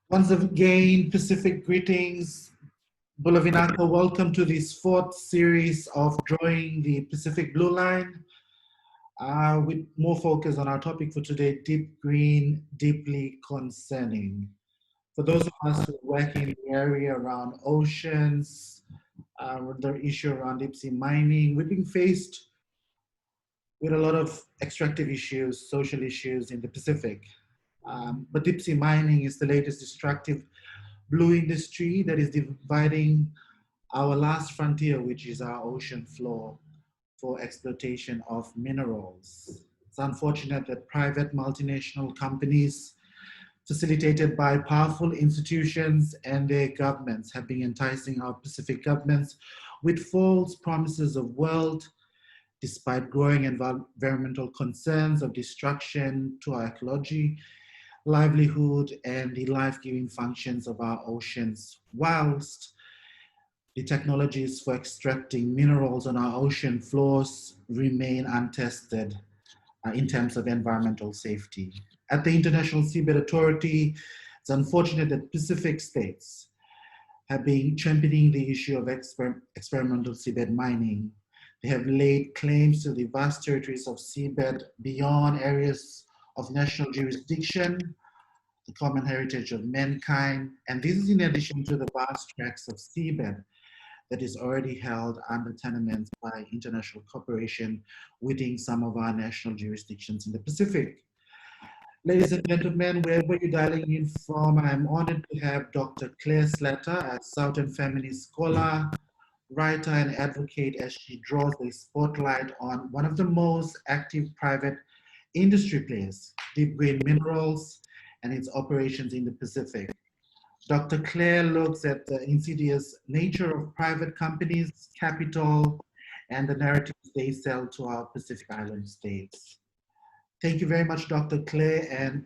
Once again, Pacific greetings. Bulavinaka, welcome to this fourth series of Drawing the Pacific Blue Line, with more focus on our topic for today, deep green, deeply concerning. For those of us who work in the area around oceans, the issue around deep sea mining, we've been faced with a lot of extractive issues, social issues in the Pacific. But deep sea mining is the latest destructive blue industry that is dividing our last frontier, which is our ocean floor, for exploitation of minerals. It's unfortunate that private multinational companies facilitated by powerful institutions and their governments have been enticing our Pacific governments with false promises of wealth, despite growing environmental concerns of destruction to our ecology, livelihood, and the life-giving functions of our oceans, whilst the technologies for extracting minerals on our ocean floors remain untested in terms of environmental safety. At the International Seabed Authority, it's unfortunate that Pacific states have been championing the issue of experimental seabed mining. They have laid claims to the vast territories of seabed beyond areas of national jurisdiction, the common heritage of mankind, and this is in addition to the vast tracts of seabed that is already held under tenements by international cooperation within some of our national jurisdictions in the Pacific. Ladies and gentlemen, wherever you're dialing in from, I'm honored to have Dr. Claire Slater, a Southern feminist scholar, writer, and advocate, as she draws the spotlight on one of the most active private industry players, deep green minerals, and its operations in the Pacific. Dr. Claire looks at the insidious nature of private companies, capital, and the narratives they sell to our Pacific Island states. Thank you very much, Dr. Claire, and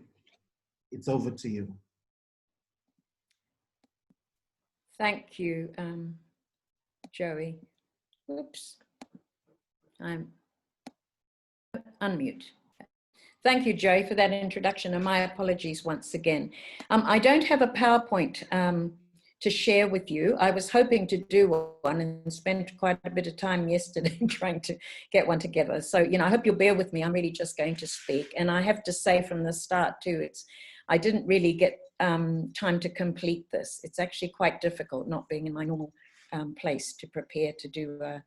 it's over to you. Thank you, Joey. Whoops, I'm unmute. Thank you, Joey, for that introduction, and my apologies once again. I don't have a PowerPoint to share with you. I was hoping to do one and spent quite a bit of time yesterday trying to get one together. So, I hope you'll bear with me. I'm really just going to speak. And I have to say from the start too, I didn't really get time to complete this. It's actually quite difficult not being in my normal place to prepare to do a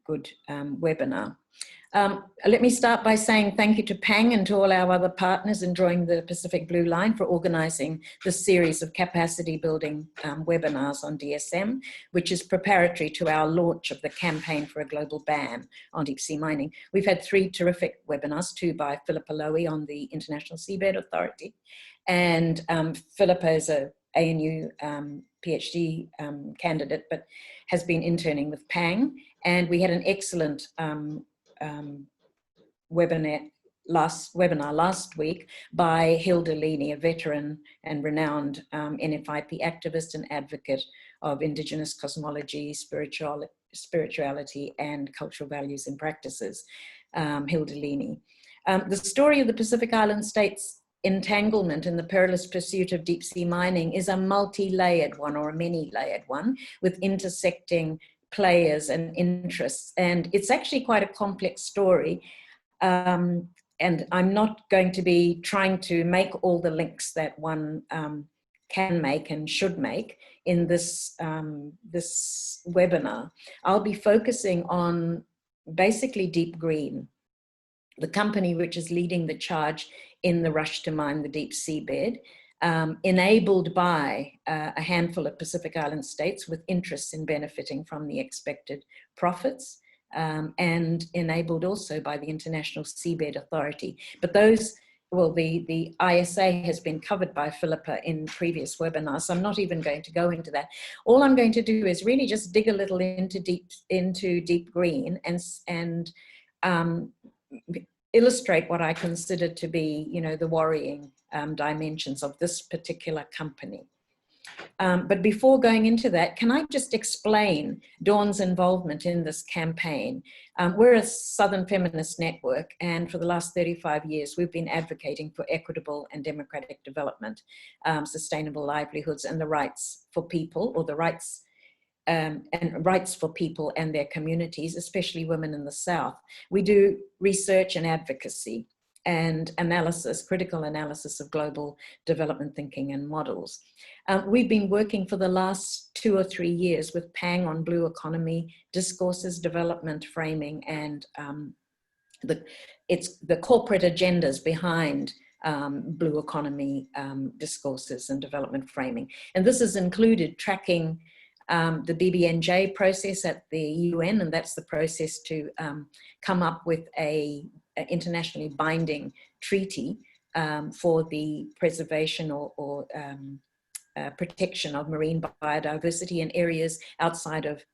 good webinar. Let me start by saying thank you to Pang and to all our other partners in Drawing the Pacific Blue Line for organizing this series of capacity building webinars on DSM, which is preparatory to our launch of the campaign for a global ban on deep sea mining. We've had 3 terrific webinars, 2 by Philippa Lowy on the International Seabed Authority, and Philippa is a ANU PhD candidate, but has been interning with Pang. And we had an excellent webinar last week by Hilda Leaney, a veteran and renowned NFIP activist and advocate of Indigenous cosmology, spirituality, and cultural values and practices, Hilda Leaney. The story of the Pacific Island states' entanglement in the perilous pursuit of deep sea mining is a multi-layered one, or a many-layered one, with intersecting players and interests, and it's actually quite a complex story, and I'm not going to be trying to make all the links that one can make and should make in this this webinar. I'll be focusing on basically Deep Green, the company which is leading the charge in the rush to mine the deep seabed, enabled by a handful of Pacific Island states with interests in benefiting from the expected profits, and enabled also by the International Seabed Authority. But those, well, the ISA has been covered by Philippa in previous webinars, so I'm not even going to go into that. All I'm going to do is really just dig a little into Deep Green and illustrate what I consider to be, the worrying dimensions of this particular company. But before going into that, can I just explain Dawn's involvement in this campaign? We're a Southern feminist network, and for the last 35 years, we've been advocating for equitable and democratic development, sustainable livelihoods, and the rights for people, or the rights and rights for people and their communities, especially women in the South. We do research and advocacy and analysis, critical analysis of global development thinking and models. We've been working for the last 2 or 3 years with Pang on blue economy, discourses, development, framing, and the corporate agendas behind blue economy discourses and development framing. And this has included tracking the BBNJ process at the UN, and that's the process to come up with an internationally binding treaty for the preservation or protection of marine biodiversity in areas outside of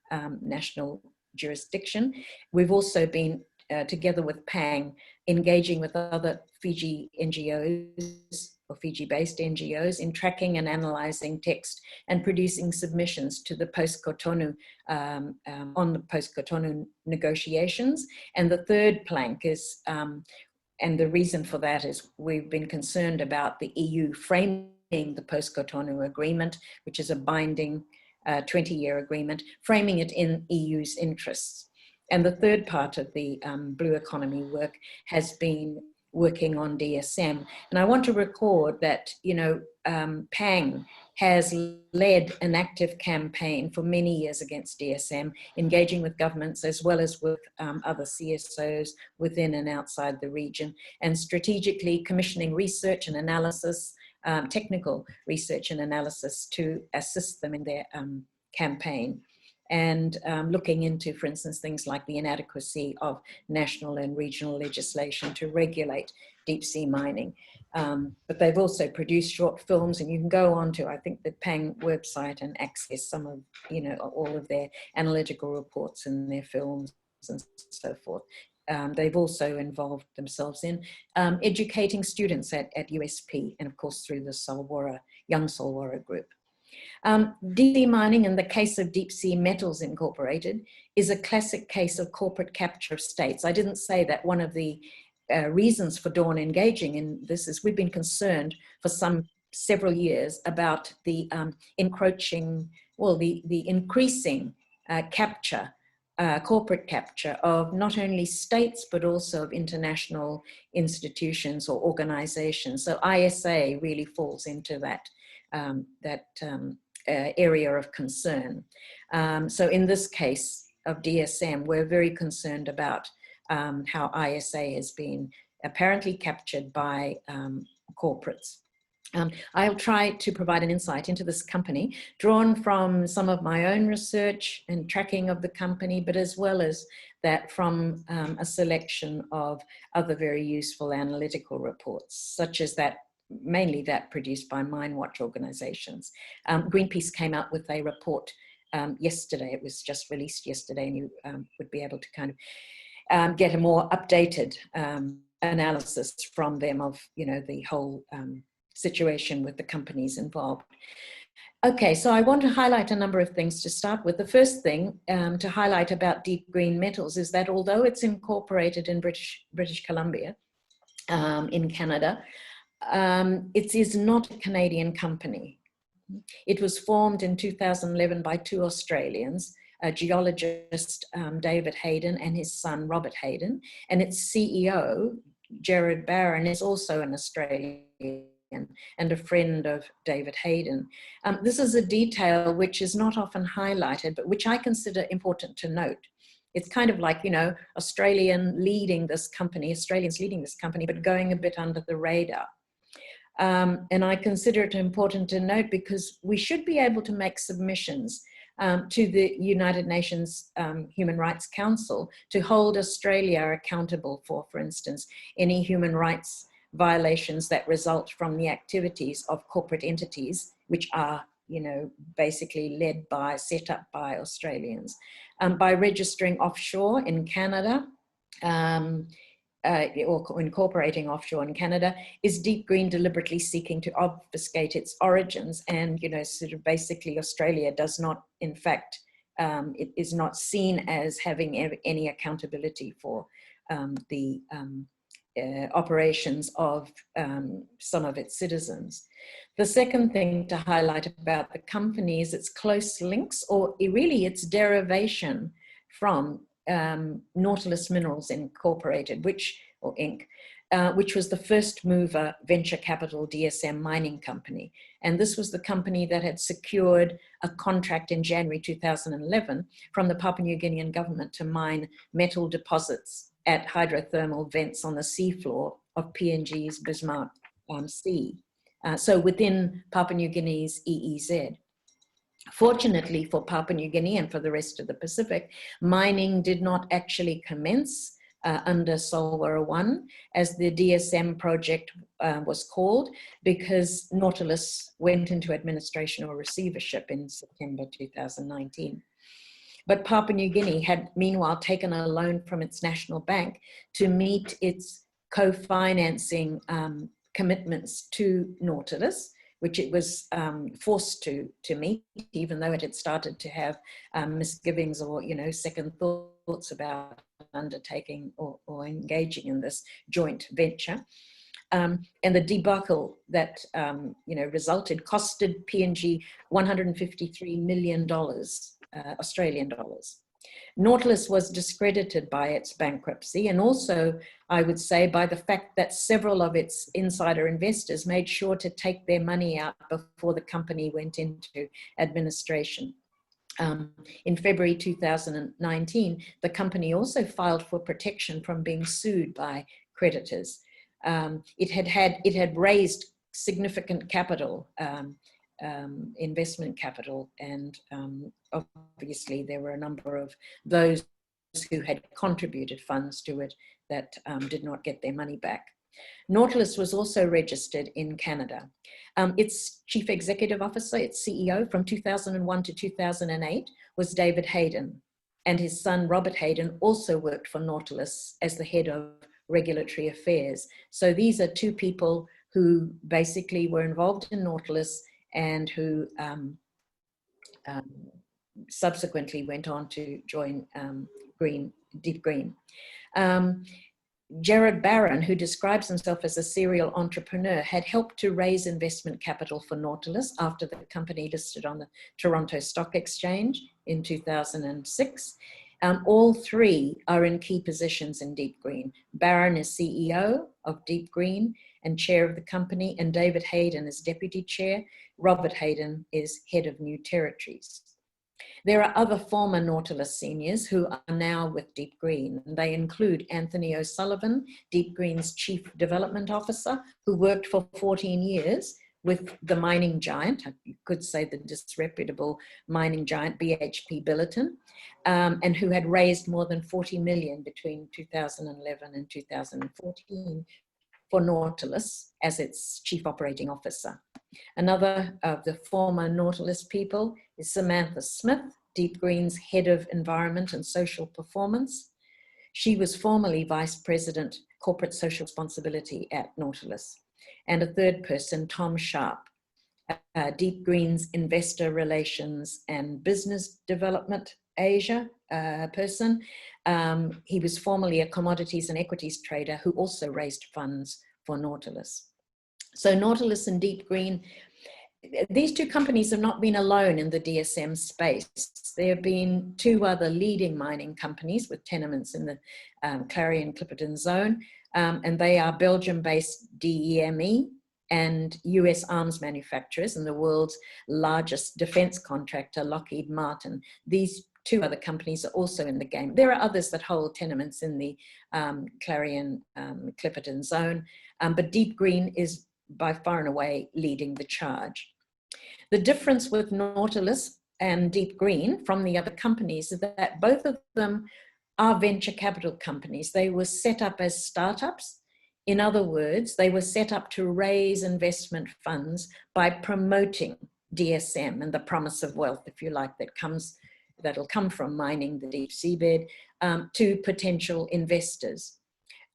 national jurisdiction. We've also been, together with Pang, engaging with other Fiji NGOs or Fiji-based NGOs in tracking and analysing text and producing submissions to the post-Cotonou, on the post-Cotonou negotiations. And the third plank is, and the reason for that is we've been concerned about the EU framing the post-Cotonou agreement, which is a binding 20-year agreement, framing it in EU's interests. And the third part of the blue economy work has been working on DSM. And I want to record that, you know, Pang has led an active campaign for many years against DSM, engaging with governments as well as with other CSOs within and outside the region, and strategically commissioning research and analysis, technical research and analysis to assist them in their campaign. And looking into, for instance, things like the inadequacy of national and regional legislation to regulate deep sea mining. But they've also produced short films, and you can go on to, I think, the Pang website and access some of, you know, all of their analytical reports and their films and so forth. They've also involved themselves in educating students at USP, and of course through the Solwara, Young Solwara group. Deep sea mining, in the case of Deep Sea Metals Incorporated, is a classic case of corporate capture of states. I didn't say that one of the reasons for Dawn engaging in this is we've been concerned for several years about the encroaching, well, the increasing capture, corporate capture of not only states, but also of international institutions or organizations. So ISA really falls into that area of concern. So in this case of DSM, we're very concerned about how ISA has been apparently captured by corporates. I'll try to provide an insight into this company, drawn from some of my own research and tracking of the company, but as well as that from a selection of other very useful analytical reports, such as that, mainly that produced by Mine Watch organizations. Greenpeace came out with a report yesterday. It was just released yesterday, and you would be able to kind of get a more updated analysis from them of, you know, the whole situation with the companies involved. Okay, so I want to highlight a number of things to start with. The first thing to highlight about DEEPGREEN Metals is that although it's incorporated in British Columbia, in Canada, it is not a Canadian company. It was formed in 2011 by 2 Australians, a geologist, David Hayden, and his son, Robert Hayden, and its CEO, Gerard Barron, is also an Australian and a friend of David Hayden. This is a detail which is not often highlighted, but which I consider important to note. It's kind of like, you know, Australians leading this company, but going a bit under the radar. And I consider it important to note because we should be able to make submissions to the United Nations Human Rights Council to hold Australia accountable for instance, any human rights violations that result from the activities of corporate entities, which are, you know, basically set up by Australians. By registering offshore in Canada, or incorporating offshore in Canada, is DEEPGREEN deliberately seeking to obfuscate its origins? And, you know, sort of basically Australia does not, in fact, it is not seen as having any accountability for the operations of some of its citizens. The second thing to highlight about the company is its close links, or really its derivation from Nautilus Minerals Incorporated, or Inc., which was the first mover venture capital DSM mining company. And this was the company that had secured a contract in January 2011 from the Papua New Guinean government to mine metal deposits at hydrothermal vents on the seafloor of PNG's Bismarck Sea. So within Papua New Guinea's EEZ. Fortunately for Papua New Guinea and for the rest of the Pacific, mining did not actually commence under Solwara 1, as the DSM project was called, because Nautilus went into administration or receivership in September 2019. But Papua New Guinea had meanwhile taken a loan from its national bank to meet its co-financing commitments to Nautilus, which it was forced to meet, even though it had started to have misgivings or, you know, second thoughts about undertaking or engaging in this joint venture. And the debacle that, you know, resulted costed PNG $153 million, Australian dollars. Nautilus was discredited by its bankruptcy, and also, I would say, by the fact that several of its insider investors made sure to take their money out before the company went into administration. In February 2019, the company also filed for protection from being sued by creditors. It had raised significant capital, investment capital, and obviously there were a number of those who had contributed funds to it that did not get their money back. Nautilus was also registered in Canada. Its chief executive officer, its CEO from 2001 to 2008 was David Hayden, and his son Robert Hayden also worked for Nautilus as the head of regulatory affairs. So these are two people who basically were involved in Nautilus and who subsequently went on to join DEEPGREEN. Jared Barron, who describes himself as a serial entrepreneur, had helped to raise investment capital for Nautilus after the company listed on the Toronto Stock Exchange in 2006. All three are in key positions in DEEPGREEN. Barron is CEO of DEEPGREEN and chair of the company, and David Hayden is deputy chair. Robert Hayden is head of new territories. There are other former Nautilus seniors who are now with DEEPGREEN. They include Anthony O'Sullivan, DEEPGREEN's chief development officer, who worked for 14 years with the mining giant, you could say the disreputable mining giant BHP Billiton, and who had raised more than 40 million between 2011 and 2014 for Nautilus as its chief operating officer. Another of the former Nautilus people is Samantha Smith, DEEPGREEN's head of environment and social performance. She was formerly vice president corporate social responsibility at Nautilus. And a third person, Tom Sharp, DEEPGREEN's investor relations and business development Asia person. He was formerly a commodities and equities trader who also raised funds for Nautilus. So Nautilus and DEEPGREEN, these two companies have not been alone in the DSM space. There have been two other leading mining companies with tenements in the Clarion-Clipperton zone, and they are Belgium-based DEME and US arms manufacturers and the world's largest defense contractor, Lockheed Martin. These two other companies are also in the game. There are others that hold tenements in the Clarion-Clipperton zone, but DEEPGREEN is by far and away leading the charge. The difference with Nautilus and DEEPGREEN from the other companies is that both of them are venture capital companies. They were set up as startups. In other words, they were set up to raise investment funds by promoting DSM and the promise of wealth, if you like, that'll come from mining the deep seabed to potential investors.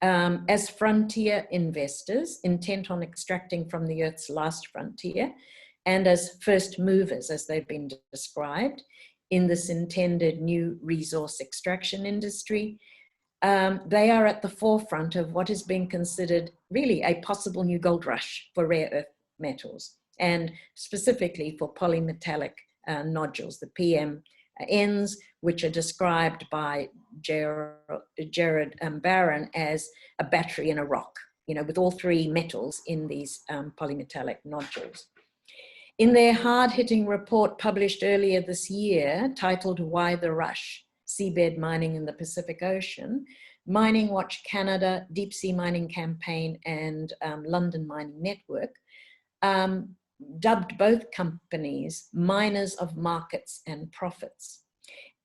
as frontier investors intent on extracting from the Earth's last frontier, and as first movers, as they've been described, in this intended new resource extraction industry. They are at the forefront of what is being considered really a possible new gold rush for rare earth metals, and specifically for polymetallic nodules, the PMNs, which are described by Jared Barron as a battery in a rock, you know, with all three metals in these polymetallic nodules. In their hard-hitting report published earlier this year, titled Why the Rush? Seabed Mining in the Pacific Ocean, Mining Watch Canada, Deep Sea Mining Campaign, and London Mining Network dubbed both companies miners of markets and profits.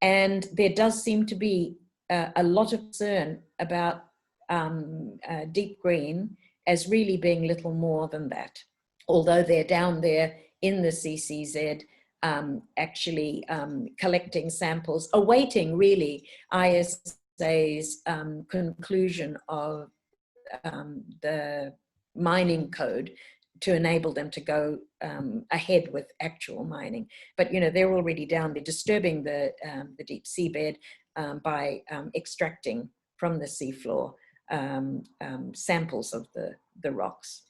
And there does seem to be a lot of concern about DEEPGREEN as really being little more than that, although they're down there in the CCZ actually collecting samples, awaiting really ISA's conclusion of the mining code to enable them to go ahead with actual mining. But you know, they're already down there disturbing the deep seabed by extracting from the seafloor samples of the rocks.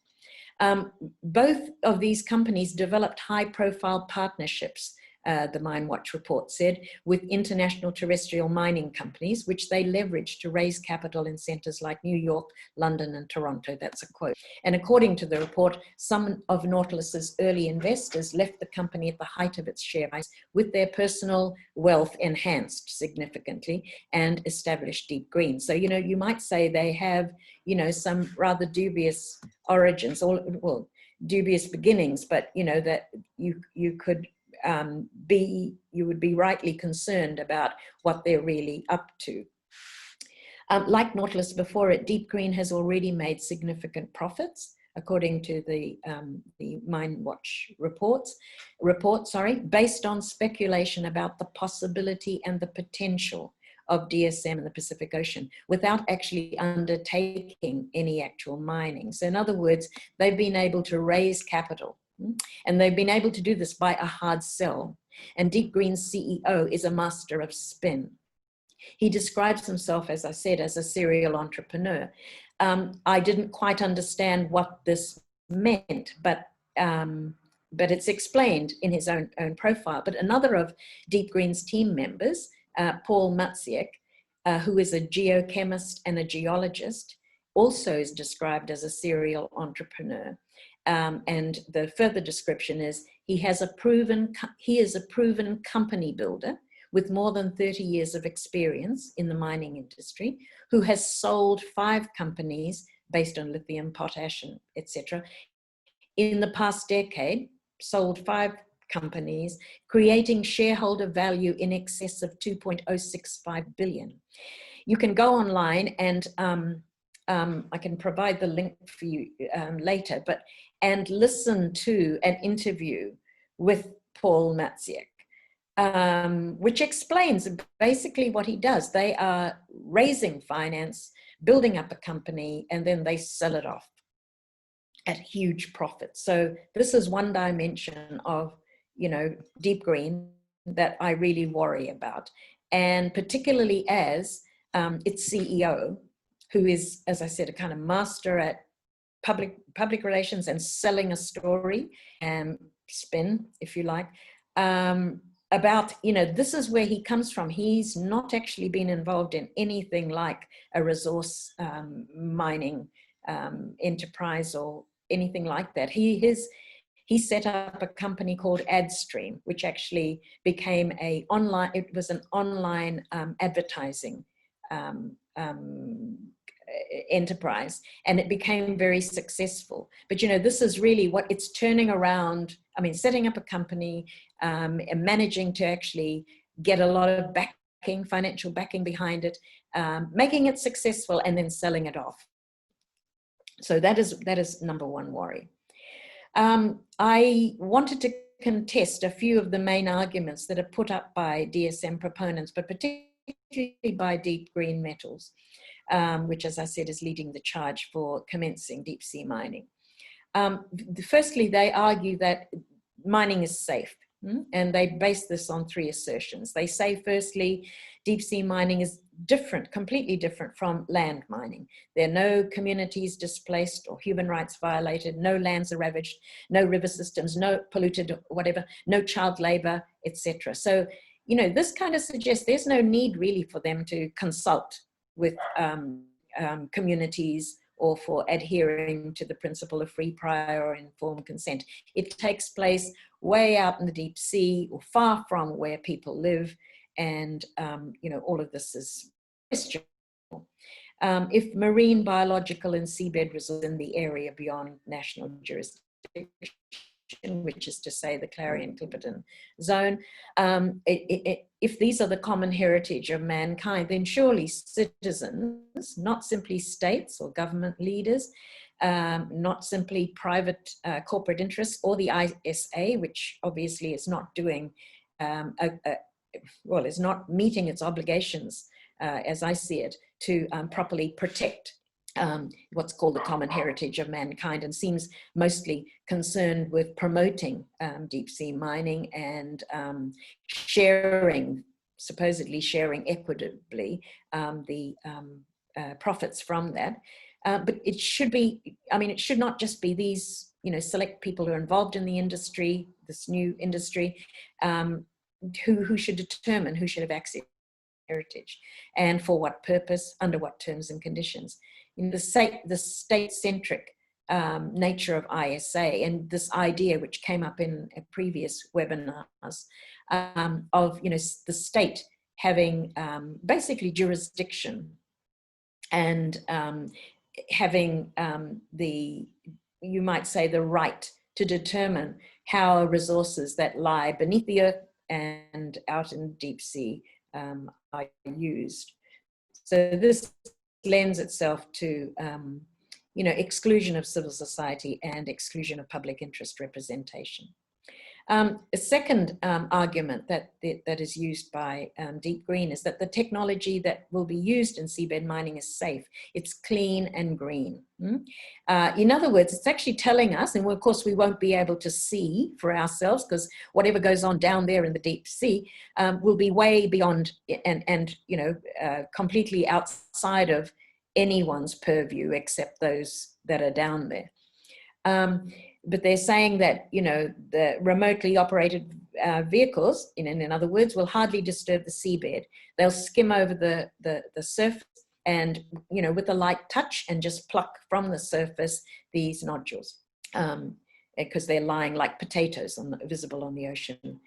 Both of these companies developed high-profile partnerships, the Mine Watch report said, with international terrestrial mining companies, which they leveraged to raise capital in centers like New York, London, and Toronto. That's a quote. And according to the report, some of Nautilus's early investors left the company at the height of its share price with their personal wealth enhanced significantly and established DEEPGREEN. So, you know, you might say they have, you know, some rather dubious origins, or well, dubious beginnings, but you know that you could you would be rightly concerned about what they're really up to. Like Nautilus before it, DEEPGREEN has already made significant profits, according to the Mine Watch report, based on speculation about the possibility and the potential of DSM in the Pacific Ocean without actually undertaking any actual mining. So in other words, they've been able to raise capital, and they've been able to do this by a hard sell. And DEEPGREEN's CEO is a master of spin. He describes himself, as I said, as a serial entrepreneur. I didn't quite understand what this meant, but it's explained in his own profile. But another of DEEPGREEN's team members, Paul Matsieck, who is a geochemist and a geologist, also is described as a serial entrepreneur. And the further description is he is a proven company builder with more than 30 years of experience in the mining industry, who has sold 5 companies based on lithium, potash, etc. In the past decade, sold 5 companies, creating shareholder value in excess of 2.065 billion. You can go online, and I can provide the link for you later, and listen to an interview with Paul Matsieck, which explains basically what he does. They are raising finance, building up a company, and then they sell it off at huge profits. So this is one dimension of, you know, DEEPGREEN that I really worry about, and particularly as its CEO, who is, as I said, a kind of master at public relations and selling a story and spin, if you like, about, you know, this is where he comes from. He's not actually been involved in anything like a resource mining enterprise or anything like that. He set up a company called AdStream, which actually became it was an online advertising enterprise, and it became very successful. But you know, this is really what it's turning around. I mean, setting up a company and managing to actually get a lot of backing, financial backing behind it, making it successful, and then selling it off. So that is number one worry. I wanted to contest a few of the main arguments that are put up by DSM proponents, but particularly by DEEPGREEN Metals. which, as I said, is leading the charge for commencing deep sea mining. Firstly, they argue that mining is safe, and they base this on three assertions. They say, firstly, deep sea mining is different, completely different from land mining. There are no communities displaced or human rights violated, no lands are ravaged, no river systems, no polluted whatever, no child labor, etc. So, you know, this kind of suggests there's no need really for them to consult with communities or for adhering to the principle of free, prior, or informed consent. It takes place way out in the deep sea or far from where people live, and you know, all of this is questionable. If marine, biological, and seabed resources in the area beyond national jurisdiction, which is to say the Clarion-Clipperton zone, if these are the common heritage of mankind, then surely citizens, not simply states or government leaders, not simply private corporate interests or the ISA, which obviously is not doing, well, is not meeting its obligations, as I see it, to properly protect what's called the common heritage of mankind, and seems mostly concerned with promoting deep sea mining and supposedly sharing equitably the profits from that. But it should be, I mean, it should not just be these, you know, select people who are involved in the industry, this new industry, who should determine who should have access to heritage and for what purpose, under what terms and conditions. In the state-centric nature of ISA, and this idea which came up in previous webinars of, you know, the state having basically jurisdiction and having you might say, the right to determine how resources that lie beneath the earth and out in deep sea are used. So this lends itself to, you know, exclusion of civil society and exclusion of public interest representation. A second argument that is used by DEEPGREEN is that the technology that will be used in seabed mining is safe. It's clean and green. In other words, it's actually telling us, and of course we won't be able to see for ourselves because whatever goes on down there in the deep sea will be way beyond and you know, completely outside of anyone's purview except those that are down there. But they're saying that, you know, the remotely operated vehicles, in other words, will hardly disturb the seabed. They'll skim over the surface and, you know, with a light touch and just pluck from the surface these nodules because they're lying like potatoes visible on the ocean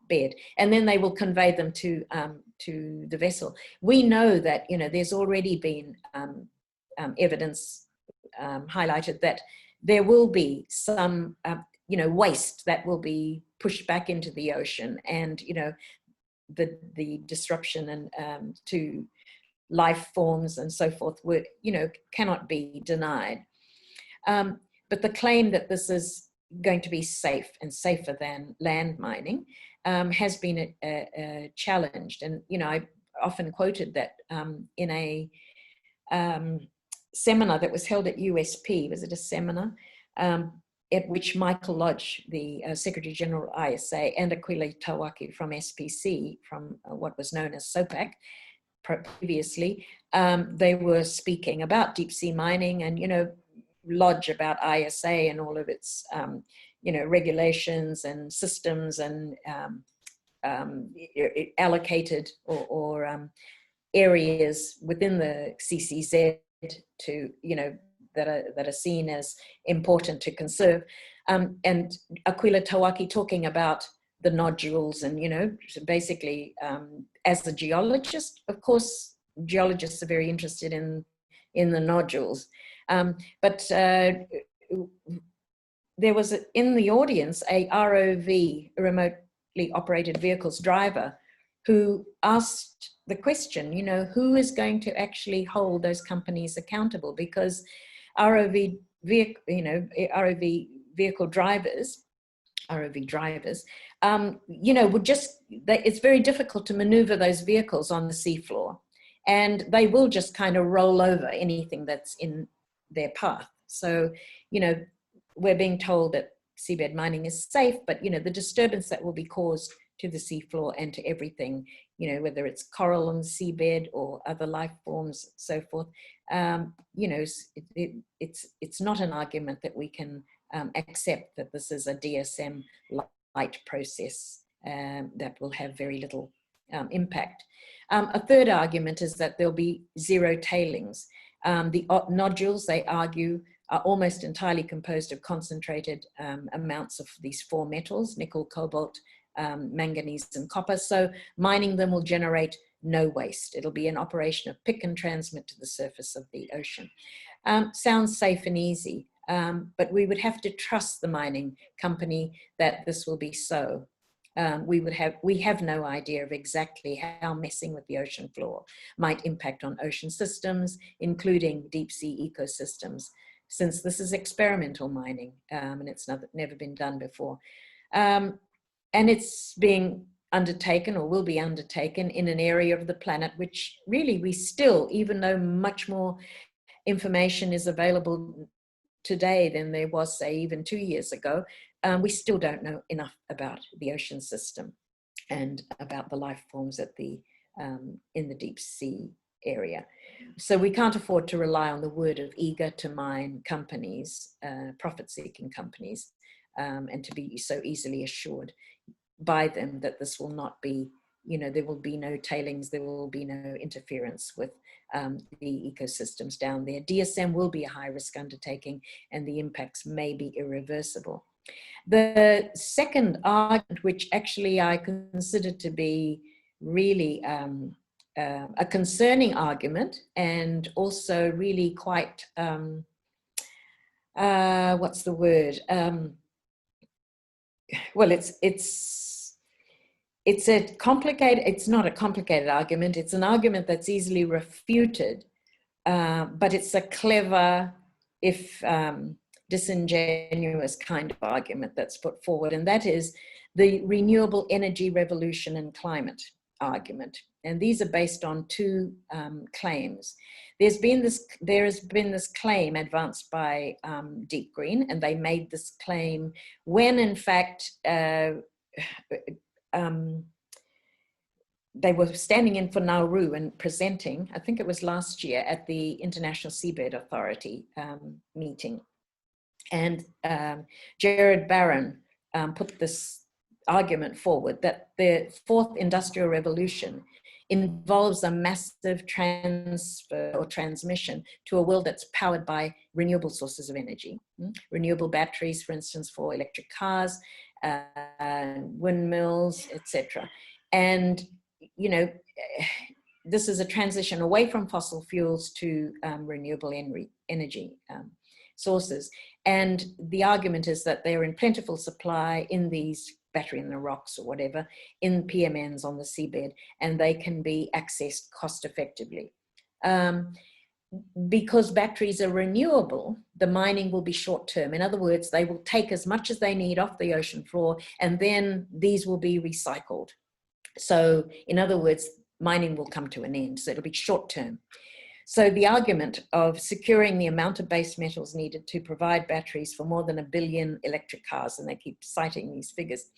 bed. And then they will convey them to the vessel. We know that, you know, there's already been evidence highlighted that there will be some, you know, waste that will be pushed back into the ocean, and, you know, the disruption and to life forms and so forth, you know, cannot be denied. But the claim that this is going to be safe and safer than land mining has been challenged. And, you know, I often quoted that in a seminar that was held at USP, was it a seminar, at which Michael Lodge, the Secretary General of ISA, and Aquila Tawaki from SPC, from what was known as SOPAC previously, they were speaking about deep sea mining and, you know, Lodge about ISA and all of its, you know, regulations and systems and allocated or areas within the CCZ to, you know, that are seen as important to conserve, and Aquila Tawaki talking about the nodules and, you know, basically as a geologist, of course, geologists are very interested in the nodules, but there was in the audience a ROV, remotely operated vehicles driver, who asked the question, you know, who is going to actually hold those companies accountable? Because ROV vehicle, you know, ROV vehicle drivers, you know, would just, it's very difficult to maneuver those vehicles on the seafloor. and they will just kind of roll over anything that's in their path. So, you know, we're being told that seabed mining is safe, but, you know, the disturbance that will be caused to the seafloor and to everything, you know, whether it's coral on the seabed or other life forms, so forth, you know, it's not an argument that we can accept that this is a DSM light process that will have very little impact. A third argument is that there'll be zero tailings. The nodules, they argue, are almost entirely composed of concentrated amounts of these four metals: nickel, cobalt, manganese, and copper. So mining them will generate no waste. It'll be an operation of pick and transmit to the surface of the ocean. Sounds safe and easy, but we would have to trust the mining company that this will be so. We have no idea of exactly how messing with the ocean floor might impact on ocean systems, including deep sea ecosystems, since this is experimental mining and it's never been done before. And it's being undertaken, or will be undertaken, in an area of the planet which really we still, even though much more information is available today than there was, say, even 2 years ago, we still don't know enough about the ocean system and about the life forms at the in the deep sea area. So we can't afford to rely on the word of eager to mine companies, profit-seeking companies, and to be so easily assured by them that this will not be, you know, there will be no tailings, there will be no interference with the ecosystems down there. DSM will be a high-risk undertaking, and the impacts may be irreversible. The second argument, which actually I consider to be really a concerning argument, and also really quite, what's the word? Well, it's a complicated, it's not a complicated argument, it's an argument that's easily refuted, but it's a clever, if disingenuous kind of argument that's put forward, and that is the renewable energy revolution and climate argument. And these are based on two claims. There has been this claim advanced by DEEPGREEN, and they made this claim when, in fact, they were standing in for Nauru and presenting, I think it was last year, at the International Seabed Authority meeting. And Jared Barron put this argument forward that the fourth industrial revolution involves a massive transfer or transmission to a world that's powered by renewable sources of energy. Renewable batteries, for instance, for electric cars, windmills, etc. And, you know, this is a transition away from fossil fuels to renewable energy sources. And the argument is that they're in plentiful supply in these battery in the rocks or whatever, in PMNs on the seabed, and they can be accessed cost effectively. Because batteries are renewable, the mining will be short term. In other words, they will take as much as they need off the ocean floor, and then these will be recycled. So in other words, mining will come to an end, so it'll be short term. So the argument of securing the amount of base metals needed to provide batteries for more than 1 billion electric cars, and they keep citing these figures,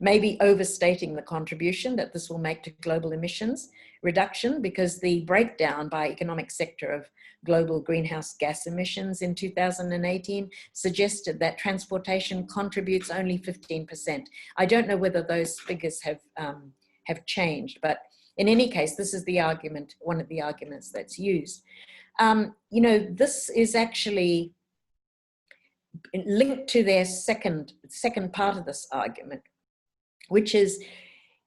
may be overstating the contribution that this will make to global emissions reduction, because the breakdown by economic sector of global greenhouse gas emissions in 2018 suggested that transportation contributes only 15%. I don't know whether those figures have changed, but in any case, this is the argument, one of the arguments that's used. You know, this is actually linked to their second part of this argument, which is,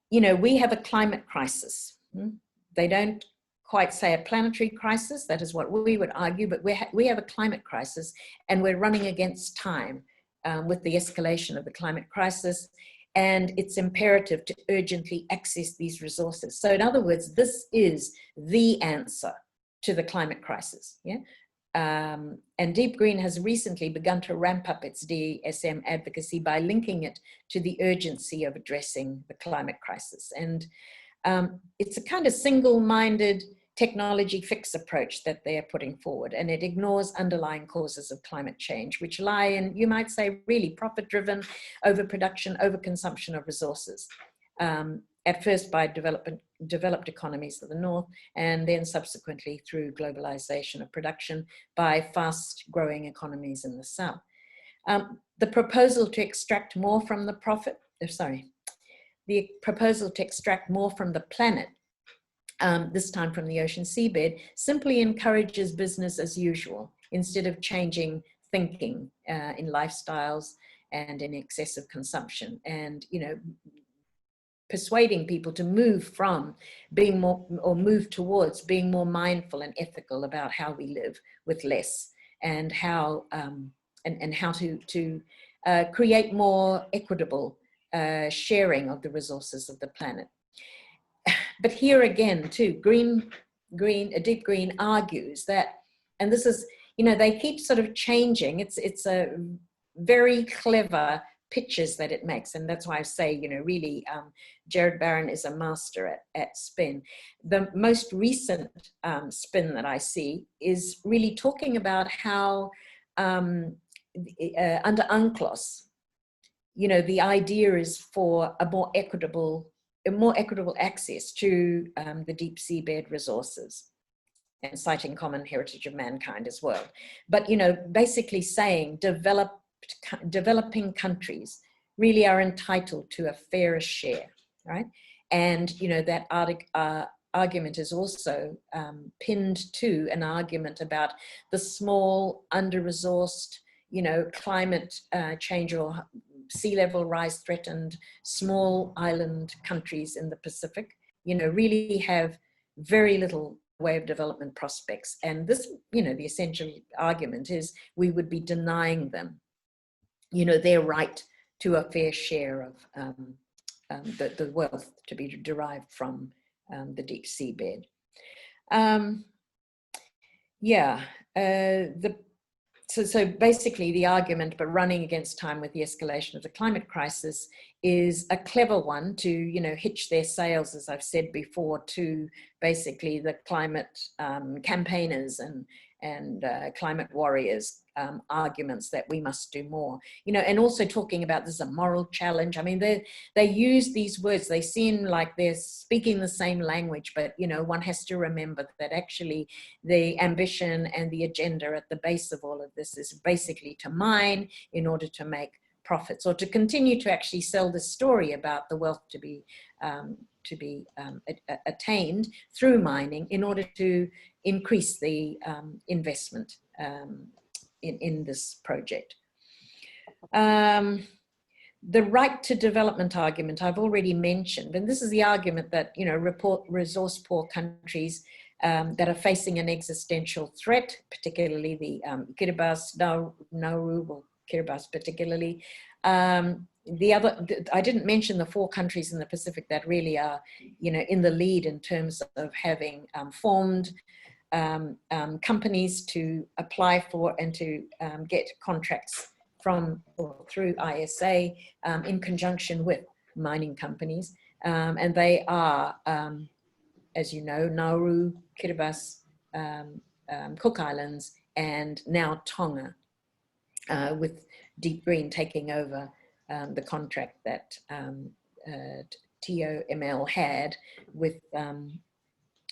you know, we have a climate crisis. They don't quite say a planetary crisis, that is what we would argue, but we have a climate crisis, and we're running against time with the escalation of the climate crisis. And it's imperative to urgently access these resources. So in other words, this is the answer to the climate crisis. Yeah? And DEEPGREEN has recently begun to ramp up its DSM advocacy by linking it to the urgency of addressing the climate crisis. And it's a kind of single-minded technology fix approach that they're putting forward, and it ignores underlying causes of climate change, which lie in, you might say, really profit-driven overproduction, overconsumption of resources. At first by developed economies of the North, and then subsequently through globalization of production by fast-growing economies in the South. The proposal to extract more from the the proposal to extract more from the planet, this time from the ocean seabed, simply encourages business as usual instead of changing thinking in lifestyles and in excessive consumption, and, you know, persuading people to move from being more, or move towards being more mindful and ethical about how we live with less, and how and how to create more equitable sharing of the resources of the planet. But here again, too, DEEPGREEN argues that, and this is, you know, they keep sort of changing. It's a very clever pitches that it makes, and that's why I say, you know, really, Jared Barron is a master at spin. The most recent spin that I see is really talking about how under UNCLOS, you know, the idea is for a more equitable access to the deep seabed resources, and citing common heritage of mankind as well. But, you know, basically saying developing countries really are entitled to a fairer share, right? And, you know, that argument is also pinned to an argument about the small, under-resourced, you know, climate change or sea level rise threatened small island countries in the Pacific, you know, really have very little way of development prospects. And this, you know, the essential argument is we would be denying them, you know, their right to a fair share of the wealth to be derived from the deep seabed. So basically the argument, but running against time with the escalation of the climate crisis, is a clever one to, you know, hitch their sails, as I've said before, to basically the climate campaigners and climate warriors arguments that we must do more, you know, and also talking about this is a moral challenge. I mean, they use these words, they seem like they're speaking the same language, but, you know, one has to remember that actually the ambition and the agenda at the base of all of this is basically to mine in order to make profits, or to continue to actually sell the story about the wealth to be attained through mining in order to increase the investment in this project. The right to development argument I've already mentioned, and this is the argument that, you know, resource poor countries that are facing an existential threat, particularly the Kiribati, Nauru, or Kiribati particularly. I didn't mention the 4 countries in the Pacific that really are, you know, in the lead in terms of having formed companies to apply for and to get contracts from or through ISA in conjunction with mining companies. And they are, as you know, Nauru, Kiribati, Cook Islands, and now Tonga, with DEEPGREEN taking over the contract that TOML had with,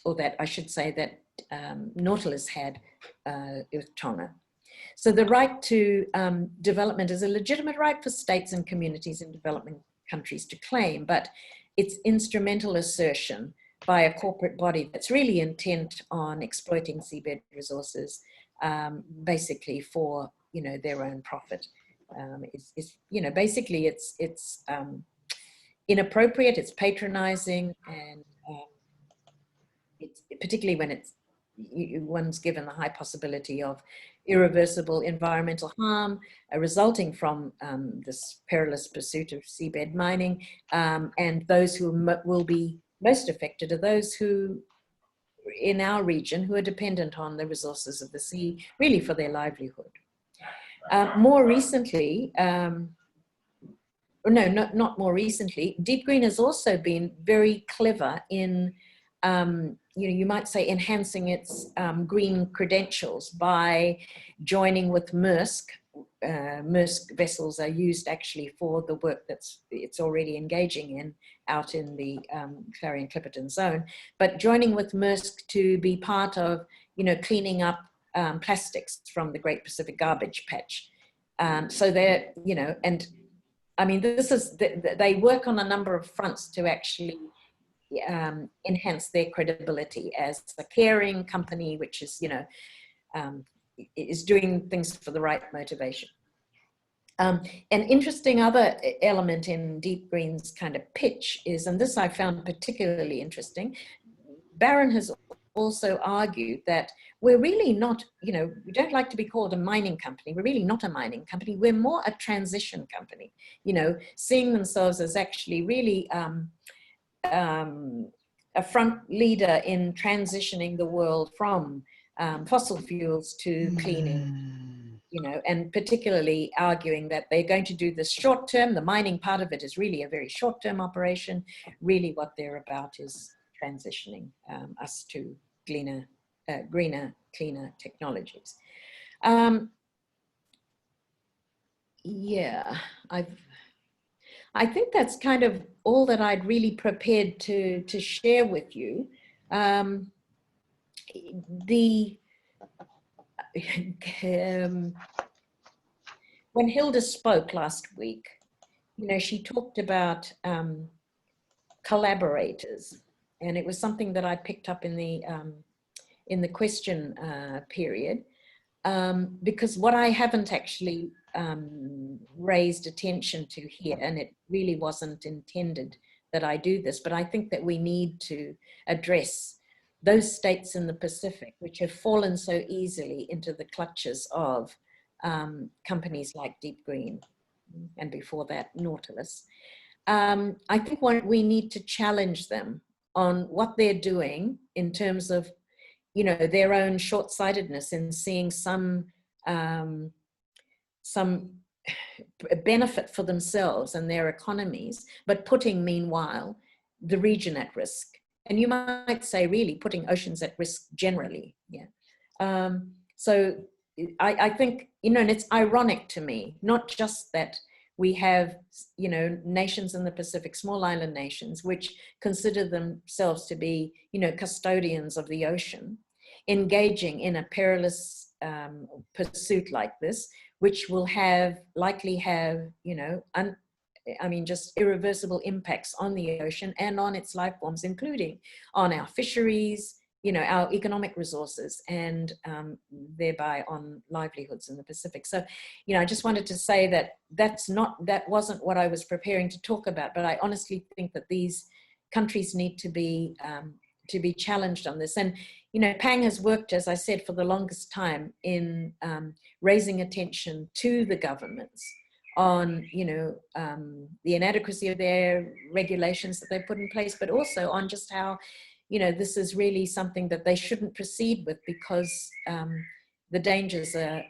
or that I should say that Nautilus had with Tonga. So the right to development is a legitimate right for states and communities in developing countries to claim, but it's instrumental assertion by a corporate body that's really intent on exploiting seabed resources, basically for, you know, their own profit. It's you know, basically it's inappropriate, it's patronizing, and it's particularly when it's one's given the high possibility of irreversible environmental harm resulting from this perilous pursuit of seabed mining, and those who will be most affected are those who, in our region, who are dependent on the resources of the sea, really for their livelihood. More recently, not more recently, DEEPGREEN has also been very clever in you might say enhancing its green credentials by joining with Maersk. Maersk vessels are used actually for the work it's already engaging in out in the Clarion-Clipperton zone, but joining with Maersk to be part of, cleaning up plastics from the Great Pacific Garbage Patch. So they're, and I mean, they work on a number of fronts to actually enhance their credibility as a caring company, which is, is doing things for the right motivation. An interesting other element in DEEPGREEN's kind of pitch is, and this I found particularly interesting, Barron has also argued that we're really not, we don't like to be called a mining company. We're really not a mining company. We're more a transition company, seeing themselves as actually really a front leader in transitioning the world from fossil fuels to cleaning, and particularly arguing that they're going to do this short term. The mining part of it is really a very short term operation. Really what they're about is transitioning us to greener, cleaner technologies. Yeah, I think that's kind of all that I'd really prepared to share with you. When Hilda spoke last week, she talked about collaborators, and it was something that I picked up in the question period, because what I haven't actually raised attention to here, and it really wasn't intended that I do this, but I think that we need to address those states in the Pacific which have fallen so easily into the clutches of companies like DEEPGREEN, and before that Nautilus. I think we need to challenge them on what they're doing in terms of, their own short-sightedness in seeing some benefit for themselves and their economies, but putting, meanwhile, the region at risk. And you might say, really, putting oceans at risk generally. Yeah. So I think, and it's ironic to me, not just that we have, nations in the Pacific, small island nations, which consider themselves to be, custodians of the ocean, engaging in a perilous pursuit like this, which will likely have, just irreversible impacts on the ocean and on its life forms, including on our fisheries, our economic resources, and thereby on livelihoods in the Pacific. So, I just wanted to say that wasn't what I was preparing to talk about, but I honestly think that these countries need to be challenged on this. And, Pang has worked, as I said, for the longest time in raising attention to the governments on, the inadequacy of their regulations that they put in place, but also on just how, this is really something that they shouldn't proceed with, because the dangers are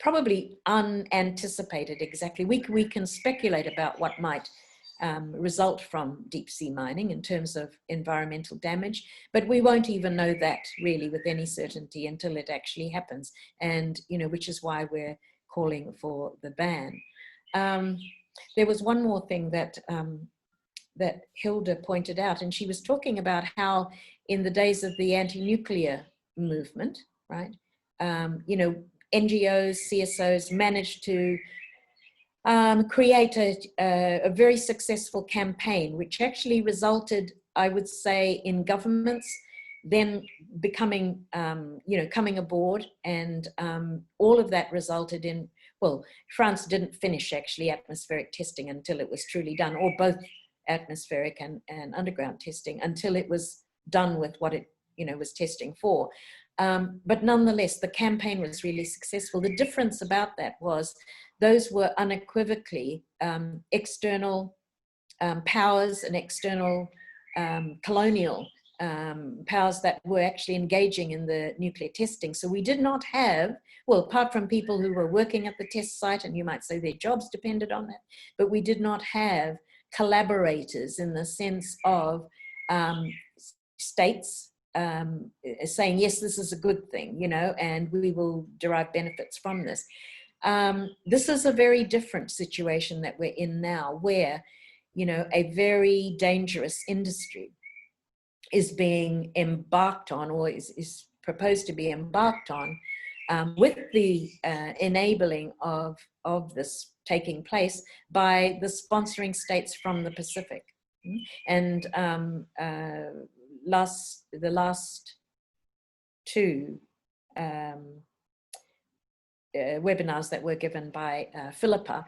probably unanticipated exactly. We can speculate about what might result from deep sea mining in terms of environmental damage, but we won't even know that really with any certainty until it actually happens, and which is why we're calling for the ban. There was one more thing that Hilda pointed out, and she was talking about how in the days of the anti-nuclear movement, right, NGOs, CSOs managed to create a very successful campaign, which actually resulted, I would say, in governments then becoming, coming aboard, and all of that resulted in, well, France didn't finish actually atmospheric testing until it was truly done, or both atmospheric and underground testing, until it was done with what it, was testing for. But nonetheless, the campaign was really successful. The difference about that was those were unequivocally external powers and external colonial powers that were actually engaging in the nuclear testing. So we did not have, well, apart from people who were working at the test site, and you might say their jobs depended on that, but we did not have collaborators in the sense of states saying, yes, this is a good thing, you know, and we will derive benefits from this. This is a very different situation that we're in now, where, you know, a very dangerous industry is being embarked on, or is proposed to be embarked on, with the enabling of this taking place by the sponsoring states from the Pacific. And the last two webinars that were given by Philippa,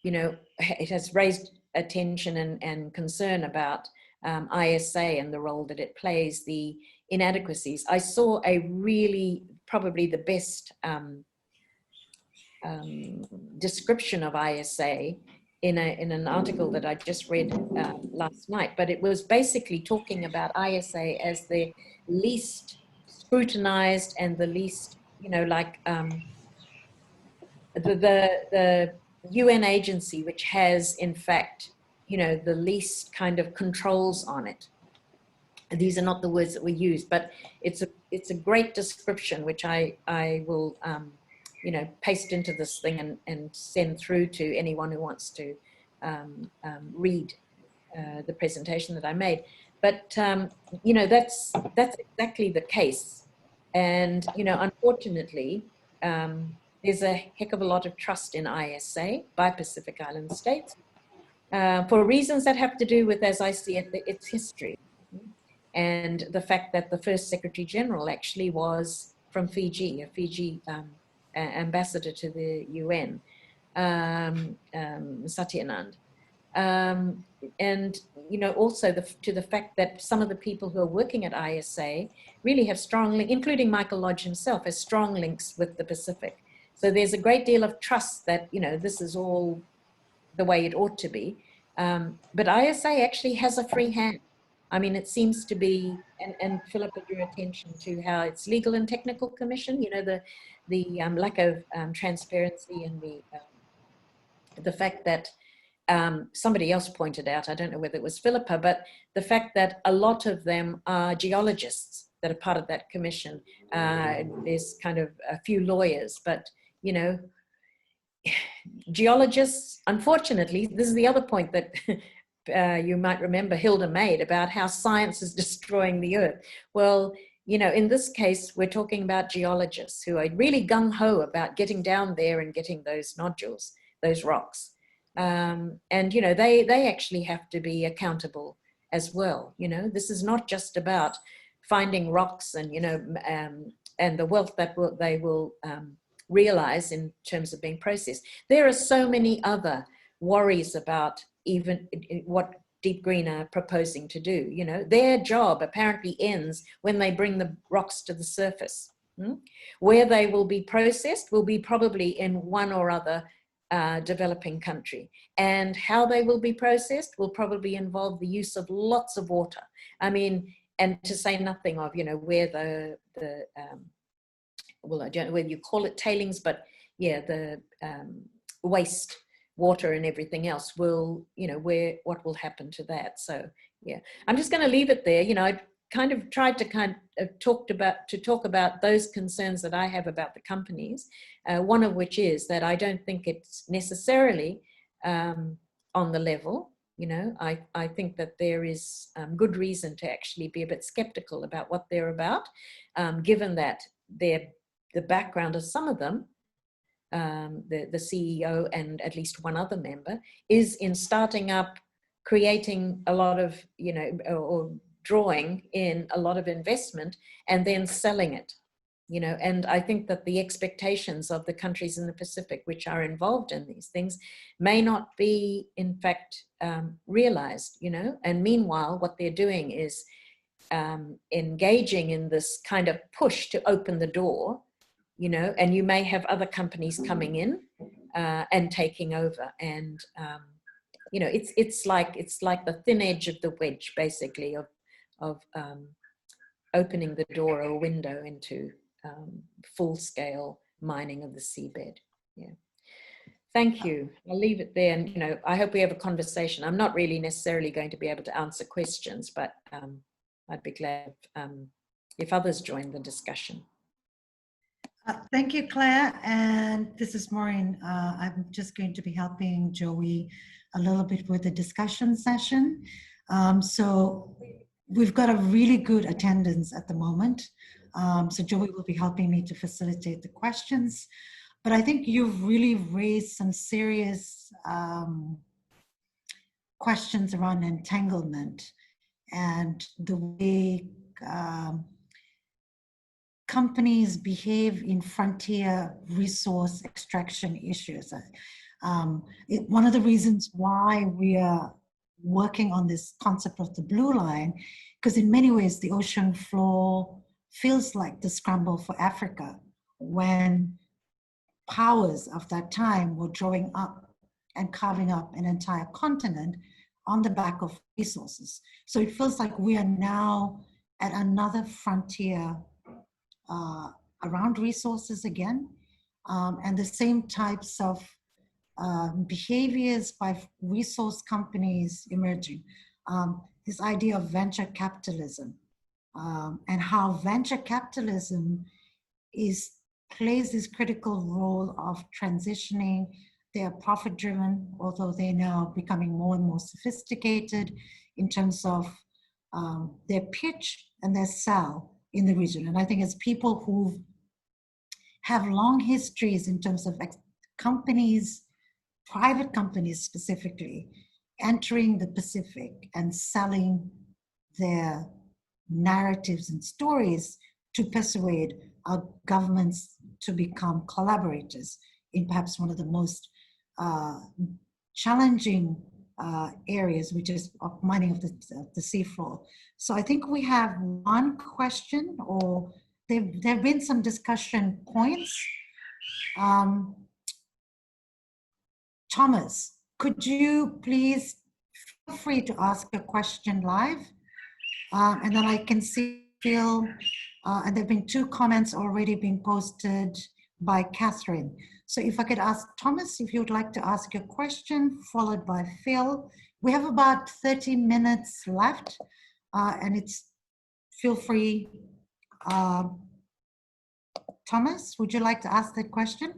you know, it has raised attention and concern about ISA and the role that it plays, the inadequacies. I saw a really, probably the best description of ISA in an article that I just read last night, but it was basically talking about ISA as the least scrutinized and the least, you know, like the UN agency, which has in fact, you know, the least kind of controls on it. These are not the words that were used, but it's a great description, which I will you know, paste into this thing and send through to anyone who wants to read the presentation that I made. But you know, that's exactly the case. And you know, unfortunately, there's a heck of a lot of trust in ISA by Pacific Island states for reasons that have to do with, as I see it, its history. And the fact that the first Secretary General actually was from Fiji, a Fiji ambassador to the UN, Satyanand. And, you know, also to the fact that some of the people who are working at ISA really have strong, including Michael Lodge himself, has strong links with the Pacific. So there's a great deal of trust that, you know, this is all the way it ought to be. But ISA actually has a free hand. I mean, it seems to be, and Philippa drew attention to how it's legal and technical commission, you know, the lack of transparency and the fact that somebody else pointed out, I don't know whether it was Philippa, but the fact that a lot of them are geologists that are part of that commission. There's kind of a few lawyers, but, you know, geologists, unfortunately, this is the other point that you might remember Hilda made about how science is destroying the earth. Well, you know, in this case, we're talking about geologists who are really gung-ho about getting down there and getting those nodules, those rocks. And, you know, they actually have to be accountable as well. You know, this is not just about finding rocks and, you know, and the wealth that they will realize in terms of being processed. There are so many other worries about even what DEEPGREEN are proposing to do. You know, their job apparently ends when they bring the rocks to the surface. Where they will be processed will be probably in one or other developing country, and how they will be processed will probably involve the use of lots of water. I mean, and to say nothing of, you know, where the well, I don't know whether you call it tailings, but yeah, the waste water and everything else will, you know, what will happen to that. So yeah, I'm just going to leave it there. You know, I kind of tried to talk about those concerns that I have about the companies, one of which is that I don't think it's necessarily on the level. You know, I think that there is good reason to actually be a bit skeptical about what they're about, given that the background of some of them, the CEO and at least one other member, is in starting up, creating a lot of, you know, or drawing in a lot of investment and then selling it, you know. And I think that the expectations of the countries in the Pacific which are involved in these things may not be in fact realized, you know. And meanwhile, what they're doing is engaging in this kind of push to open the door, you know, and you may have other companies coming in and taking over. And, you know, it's like the thin edge of the wedge, basically, of opening the door or window into full-scale mining of the seabed. Yeah. Thank you. I'll leave it there, and I hope we have a conversation. I'm not really necessarily going to be able to answer questions, but I'd be glad if others join the discussion. Thank you, Claire. And this is Maureen. I'm just going to be helping Joey a little bit with the discussion session. So we've got a really good attendance at the moment. So Joey will be helping me to facilitate the questions. But I think you've really raised some serious questions around entanglement and the way companies behave in frontier resource extraction issues. One of the reasons why we are working on this concept of the blue line, because in many ways the ocean floor feels like the scramble for Africa when powers of that time were drawing up and carving up an entire continent on the back of resources. So it feels like we are now at another frontier around resources again, and the same types of behaviors by resource companies emerging. This idea of venture capitalism and how venture capitalism plays this critical role of transitioning. They are profit driven, although they're now becoming more and more sophisticated in terms of their pitch and their sell in the region. And I think as people who have long histories in terms of companies, private companies specifically, entering the Pacific and selling their narratives and stories to persuade our governments to become collaborators in perhaps one of the most challenging areas, which is of mining of the seafloor. So I think we have one question, or there have been some discussion points. Thomas, could you please feel free to ask a question live? And then I can see Phil, and there have been 2 comments already being posted by Catherine. So if I could ask Thomas, if you would like to ask a question, followed by Phil. We have about 30 minutes left, and feel free. Thomas, would you like to ask that question?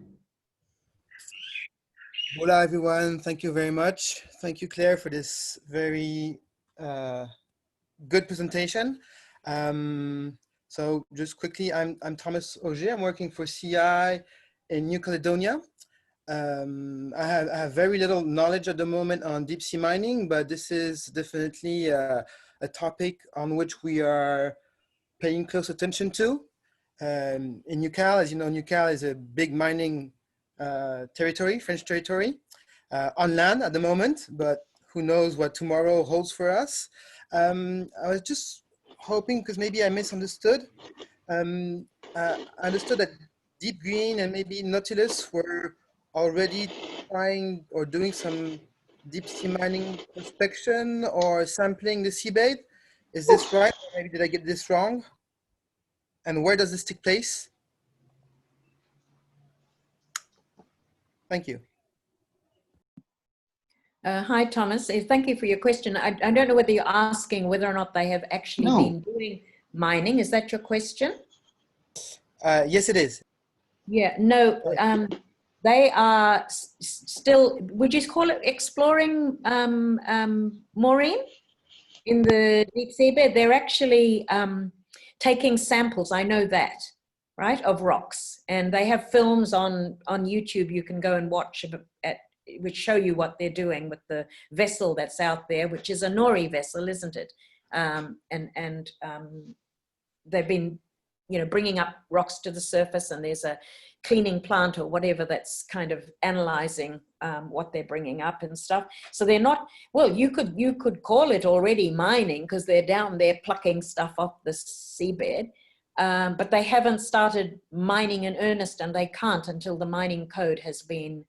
Hola, everyone. Thank you very much. Thank you, Claire, for this very good presentation. So just quickly, I'm Thomas Auger. I'm working for CI in New Caledonia. I have very little knowledge at the moment on deep sea mining, but this is definitely a topic on which we are paying close attention to. In Newcal, as you know, Newcal is a big mining territory, French territory, on land at the moment, but who knows what tomorrow holds for us. I was just hoping, because maybe I misunderstood, I understood that DEEPGREEN and maybe Nautilus were already trying or doing some deep sea mining prospection or sampling the seabed. Is this right? Or maybe did I get this wrong? And where does this take place? Thank you. Hi, Thomas. Thank you for your question. I don't know whether you're asking whether or not they have actually been doing mining. Is that your question? Yes, it is. Yeah, no, they are still, would you call it exploring, Maureen? In the deep seabed, they're actually taking samples, I know that, right, of rocks. And they have films on YouTube you can go and watch which show you what they're doing with the vessel that's out there, which is a nori vessel, isn't it? They've been, bringing up rocks to the surface, and there's a cleaning plant or whatever that's kind of analyzing what they're bringing up and stuff. So they're not, well, you could call it already mining because they're down there plucking stuff off the seabed, but they haven't started mining in earnest, and they can't until the mining code has been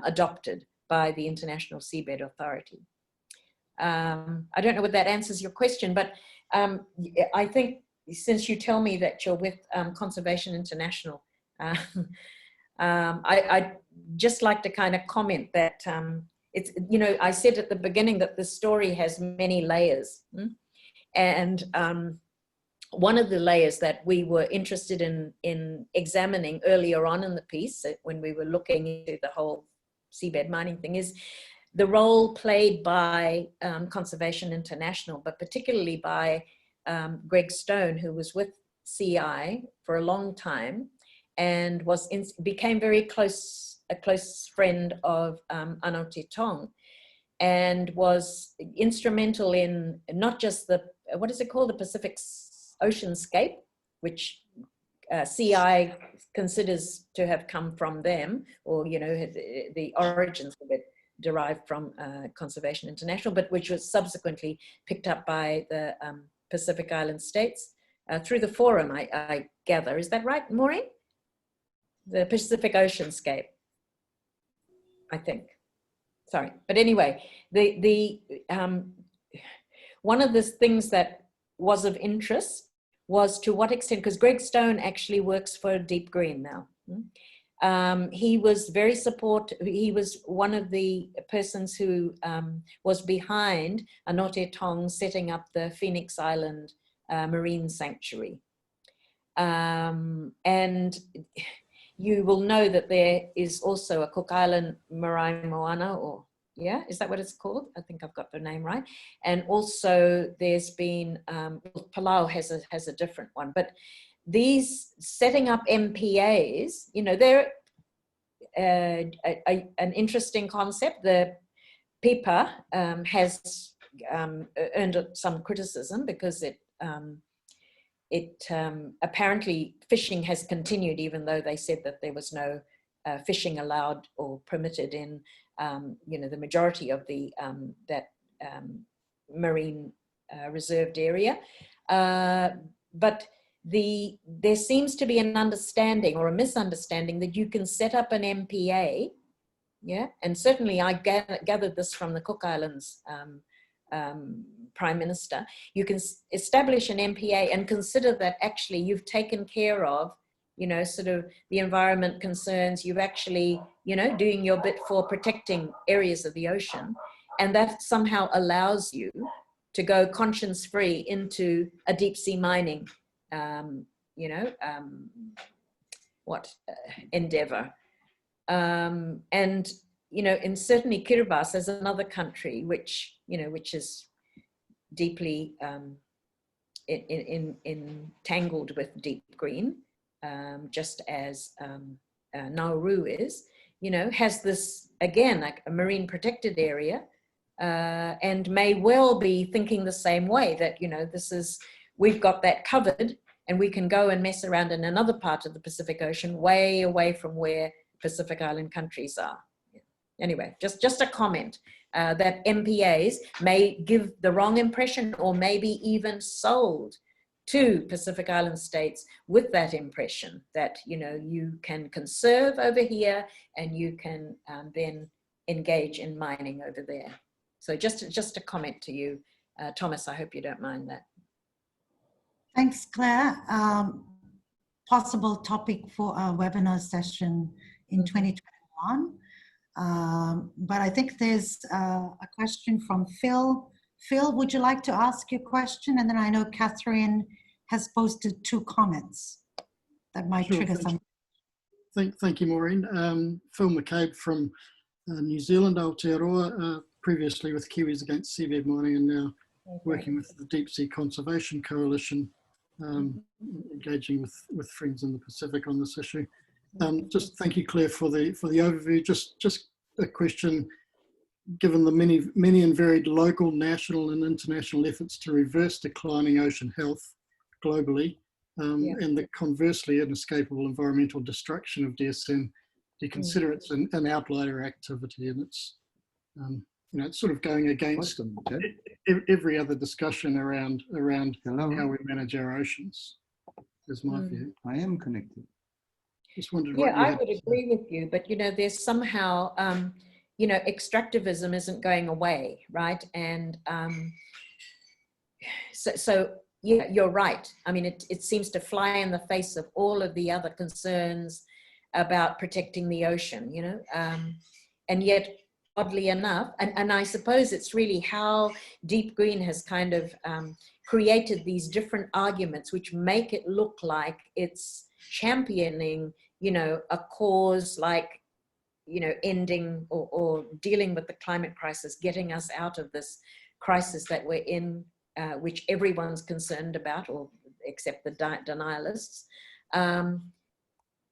adopted by the International Seabed Authority. I don't know whether that answers your question, but I think since you tell me that you're with Conservation International, I'd just like to kind of comment that it's, you know, I said at the beginning that the story has many layers. And one of the layers that we were interested in examining earlier on in the piece, when we were looking into the whole seabed mining thing, is the role played by Conservation International, but particularly by Greg Stone, who was with CI for a long time and became very a close friend of Anote Tong, and was instrumental in not just the, what is it called, the Pacific Oceanscape, which CI considers to have come from them, or, you know, the origins of it derived from Conservation International, but which was subsequently picked up by the Pacific Island states through the forum, I gather. Is that right, Maureen? The Pacific Oceanscape, I think. Sorry, but anyway, one of the things that was of interest was to what extent, because Greg Stone actually works for DEEPGREEN now. He was very supportive. He was one of the persons who was behind Anote Tong setting up the Phoenix Island Marine Sanctuary. And you will know that there is also a Cook Island Marae Moana, or yeah, is that what it's called? I think I've got the name right. And also there's been, Palau has a different one, but these setting up MPAs, you know, they're an interesting concept. The PIPA has earned some criticism because apparently fishing has continued, even though they said that there was no fishing allowed or permitted in, you know, the majority of the marine reserved area. But there seems to be an understanding or a misunderstanding that you can set up an MPA, yeah, and certainly I gathered this from the Cook Islands Prime Minister. You can establish an MPA and consider that actually you've taken care of, you know, sort of the environment concerns. You've actually, you know, doing your bit for protecting areas of the ocean, and that somehow allows you to go conscience-free into a deep sea mining, you know, endeavor. And, you know, and certainly Kiribati as another country, which, you know, which is deeply entangled with DEEPGREEN, just as Nauru is, you know, has this, again, like a marine protected area, and may well be thinking the same way, that, you know, this is, we've got that covered and we can go and mess around in another part of the Pacific Ocean, way away from where Pacific Island countries are. Anyway, just a comment that MPAs may give the wrong impression, or maybe even sold to Pacific Island states with that impression that, you know, you can conserve over here and you can then engage in mining over there. So just a comment to you, Thomas, I hope you don't mind that. Thanks, Claire. Possible topic for a webinar session in 2021. But I think there's a question from Phil. Phil, would you like to ask your question? And then I know Catherine has posted 2 comments that might trigger some. Thank you, Maureen. Phil McCabe from New Zealand, Aotearoa, previously with Kiwis Against Seabed Mining, and now working with the Deep Sea Conservation Coalition, engaging with friends in the Pacific on this issue. Just thank you, Claire, for the overview. Just a question: given the many and varied local, national, and international efforts to reverse declining ocean health globally, and the conversely inescapable environmental destruction of DSM, do you consider it's an outlier activity, and it's you know, it's sort of going against every other discussion around how we manage our oceans? Is my view. I am connected. Just wondered. Yeah, I would agree with you, but, you know, there's somehow, you know, extractivism isn't going away, right? And so yeah, you're right. I mean, it seems to fly in the face of all of the other concerns about protecting the ocean, you know, and yet oddly enough, and I suppose it's really how Deep Green has kind of created these different arguments which make it look like it's championing, you know, a cause like, you know, ending or dealing with the climate crisis, getting us out of this crisis that we're in, which everyone's concerned about, or except the denialists.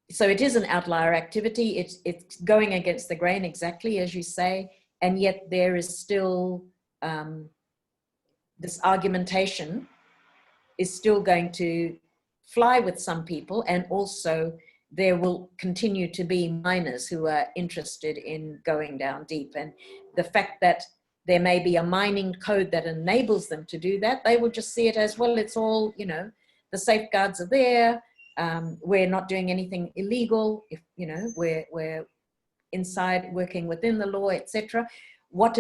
So it is an outlier activity. It's going against the grain, exactly as you say, and yet there is still this argumentation is still going to fly with some people, and also there will continue to be miners who are interested in going down deep. And the fact that there may be a mining code that enables them to do that, they will just see it as, well, it's all, you know, the safeguards are there. We're not doing anything illegal. If, you know, we're inside working within the law, etc. What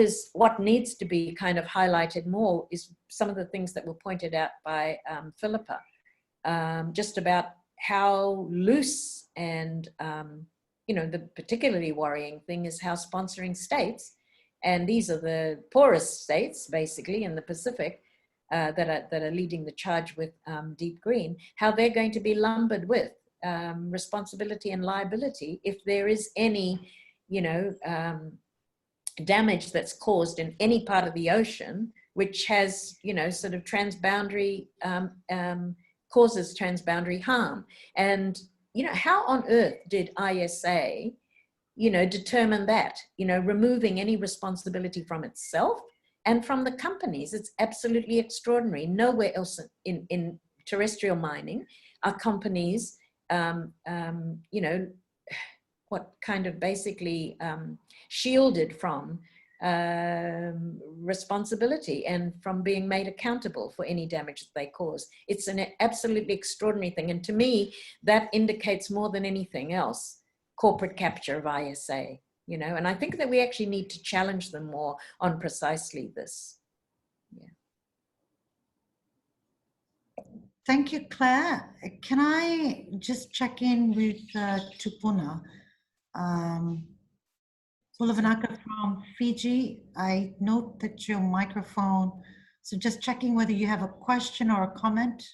needs to be kind of highlighted more is some of the things that were pointed out by Philippa, just about how loose and, you know, the particularly worrying thing is how sponsoring states, and these are the poorest states basically in the Pacific, that are leading the charge with Deep Green, how they're going to be lumbered with responsibility and liability if there is any, you know, damage that's caused in any part of the ocean, which has, you know, sort of transboundary, causes transboundary harm. And, you know, how on earth did ISA, you know, determine that, you know, removing any responsibility from itself and from the companies? It's absolutely extraordinary. Nowhere else in terrestrial mining are companies, you know, what kind of basically shielded from responsibility and from being made accountable for any damage that they cause. It's an absolutely extraordinary thing. And to me, that indicates more than anything else, corporate capture of ISA, you know, and I think that we actually need to challenge them more on precisely this. Yeah. Thank you, Claire. Can I just check in with Tupuna? Bulavanaka from Fiji, I note that your microphone, so just checking whether you have a question or a comment.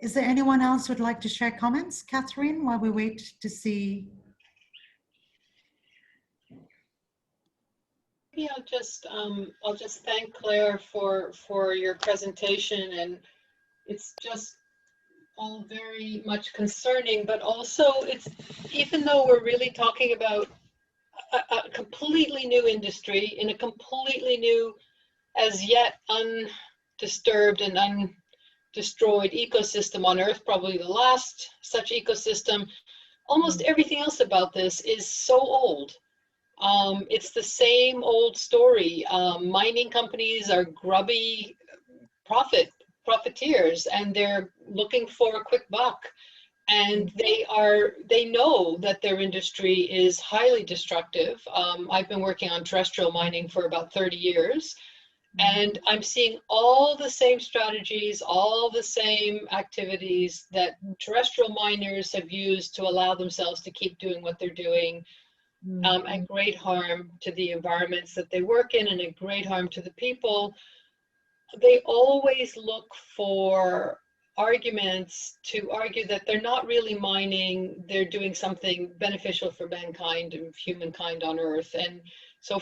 Is there anyone else who would like to share comments, Catherine, while we wait to see? Maybe I'll just thank Claire for your presentation, and it's just all very much concerning, but also it's, even though we're really talking about a completely new industry in a completely new, as yet undisturbed and undestroyed ecosystem on Earth, probably the last such ecosystem, almost everything else about this is so old. It's the same old story. Mining companies are grubby profiteers, and they're looking for a quick buck. And they know that their industry is highly destructive. I've been working on terrestrial mining for about 30 years, and I'm seeing all the same strategies, all the same activities that terrestrial miners have used to allow themselves to keep doing what they're doing. At great harm to the environments that they work in and at great harm to the people. They always look for arguments to argue that they're not really mining, they're doing something beneficial for mankind and humankind on Earth. And so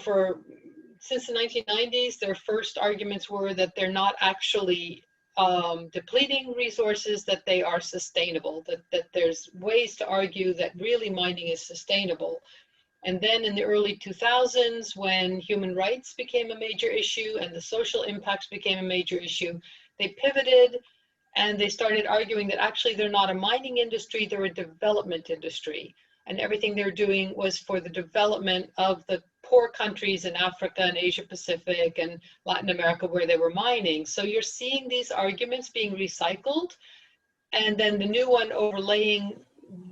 since the 1990s, their first arguments were that they're not actually depleting resources, that they are sustainable, that there's ways to argue that really mining is sustainable. And then in the early 2000s, when human rights became a major issue and the social impacts became a major issue, they pivoted and they started arguing that actually they're not a mining industry, they're a development industry. And everything they're doing was for the development of the poor countries in Africa and Asia Pacific and Latin America where they were mining. So you're seeing these arguments being recycled. And then the new one overlaying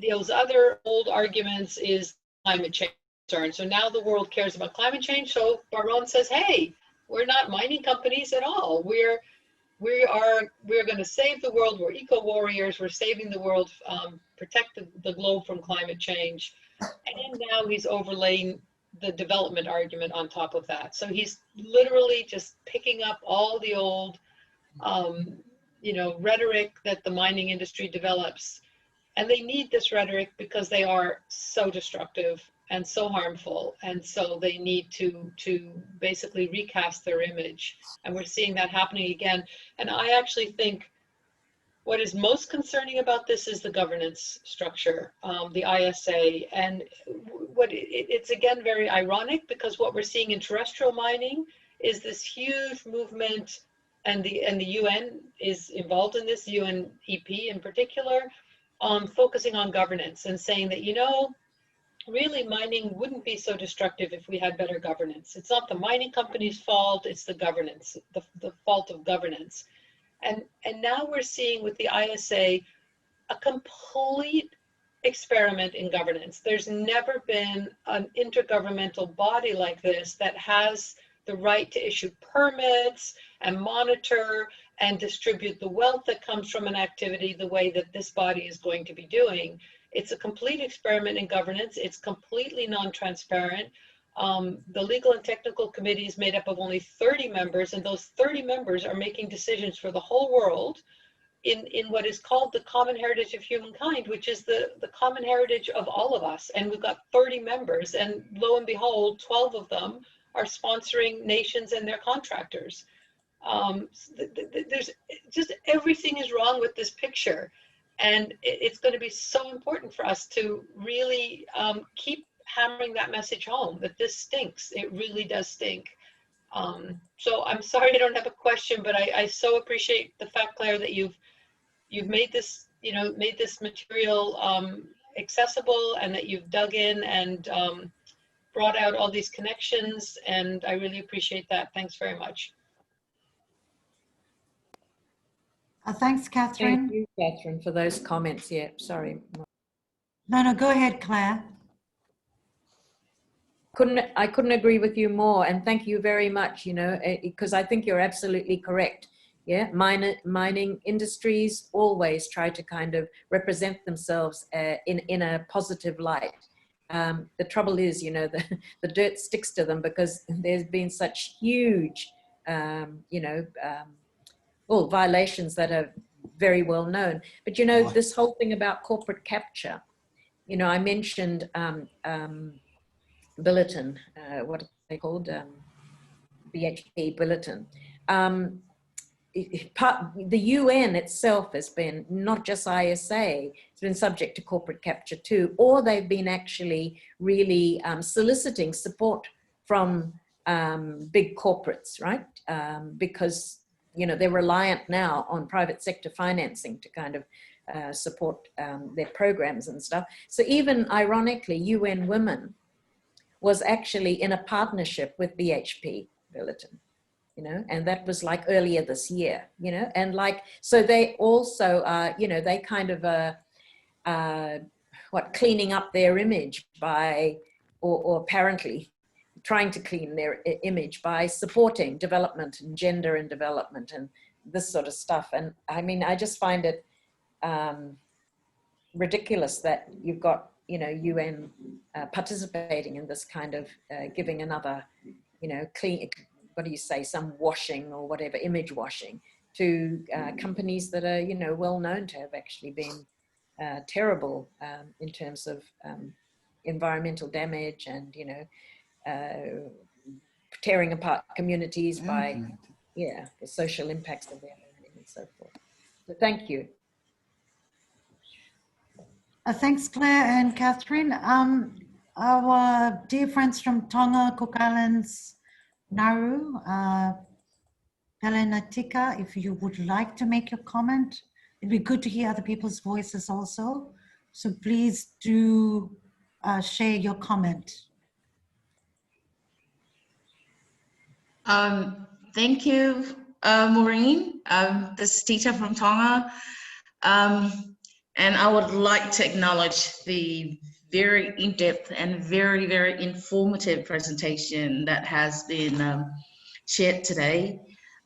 those other old arguments is climate change concern. So now the world cares about climate change. So Baron says, hey, we're not mining companies at all. We're going to save the world. We're eco warriors. We're saving the world, protect the globe from climate change. And now he's overlaying the development argument on top of that. So he's literally just picking up all the old, rhetoric that the mining industry develops. And they need this rhetoric because they are so destructive and so harmful. And so they need to basically recast their image. And we're seeing that happening again. And I actually think what is most concerning about this is the governance structure, the ISA. And it's again very ironic, because what we're seeing in terrestrial mining is this huge movement, and the UN is involved in this, UNEP in particular, focusing on governance and saying that, really mining wouldn't be so destructive if we had better governance. It's not the mining company's fault, it's the governance, the fault of governance. And now we're seeing with the ISA a complete experiment in governance. There's never been an intergovernmental body like this that has the right to issue permits and monitor and distribute the wealth that comes from an activity the way that this body is going to be doing. It's a complete experiment in governance. It's completely non-transparent. The legal and technical committee is made up of only 30 members, and those 30 members are making decisions for the whole world in what is called the common heritage of humankind, which is the common heritage of all of us. And we've got 30 members, and lo and behold, 12 of them are sponsoring nations and their contractors. There's just, everything is wrong with this picture. And it's going to be so important for us to really keep hammering that message home, that this stinks. It really does stink. So I'm sorry I don't have a question, but I so appreciate the fact, Claire, that you've made this, made this material accessible, and that you've dug in and brought out all these connections. And I really appreciate that. Thanks very much. Thanks, Catherine. Thank you, Catherine, for those comments. Yeah, sorry. No, go ahead, Claire. I couldn't agree with you more, and thank you very much, because I think you're absolutely correct. Yeah, mining industries always try to kind of represent themselves in a positive light. The trouble is, the dirt sticks to them, because there's been such huge, violations that are very well known. But this whole thing about corporate capture, I mentioned Bulletin, what are they called? BHP Bulletin. The UN itself has been, not just ISA, it's been subject to corporate capture too, or they've been actually really soliciting support from big corporates, right? Because they're reliant now on private sector financing to kind of support their programs and stuff. So even ironically, UN Women was actually in a partnership with BHP Billiton, and that was like earlier this year, and so they also, they kind of, cleaning up their image by, or apparently trying to clean their image by supporting development and gender and development and this sort of stuff. And I mean, I just find it ridiculous that you've got, UN participating in this kind of giving another, clean, what do you say, some washing or whatever, image washing to companies that are, well known to have actually been terrible in terms of environmental damage and, tearing apart communities by, the social impacts of their learning and so forth. So thank you. Thanks, Claire and Catherine. Our dear friends from Tonga, Cook Islands, Nauru, Pelanatika, if you would like to make your comment, it'd be good to hear other people's voices also. So please do share your comment. Thank you, Maureen. This is Tita from Tonga. And I would like to acknowledge the very in-depth and very, very informative presentation that has been shared today.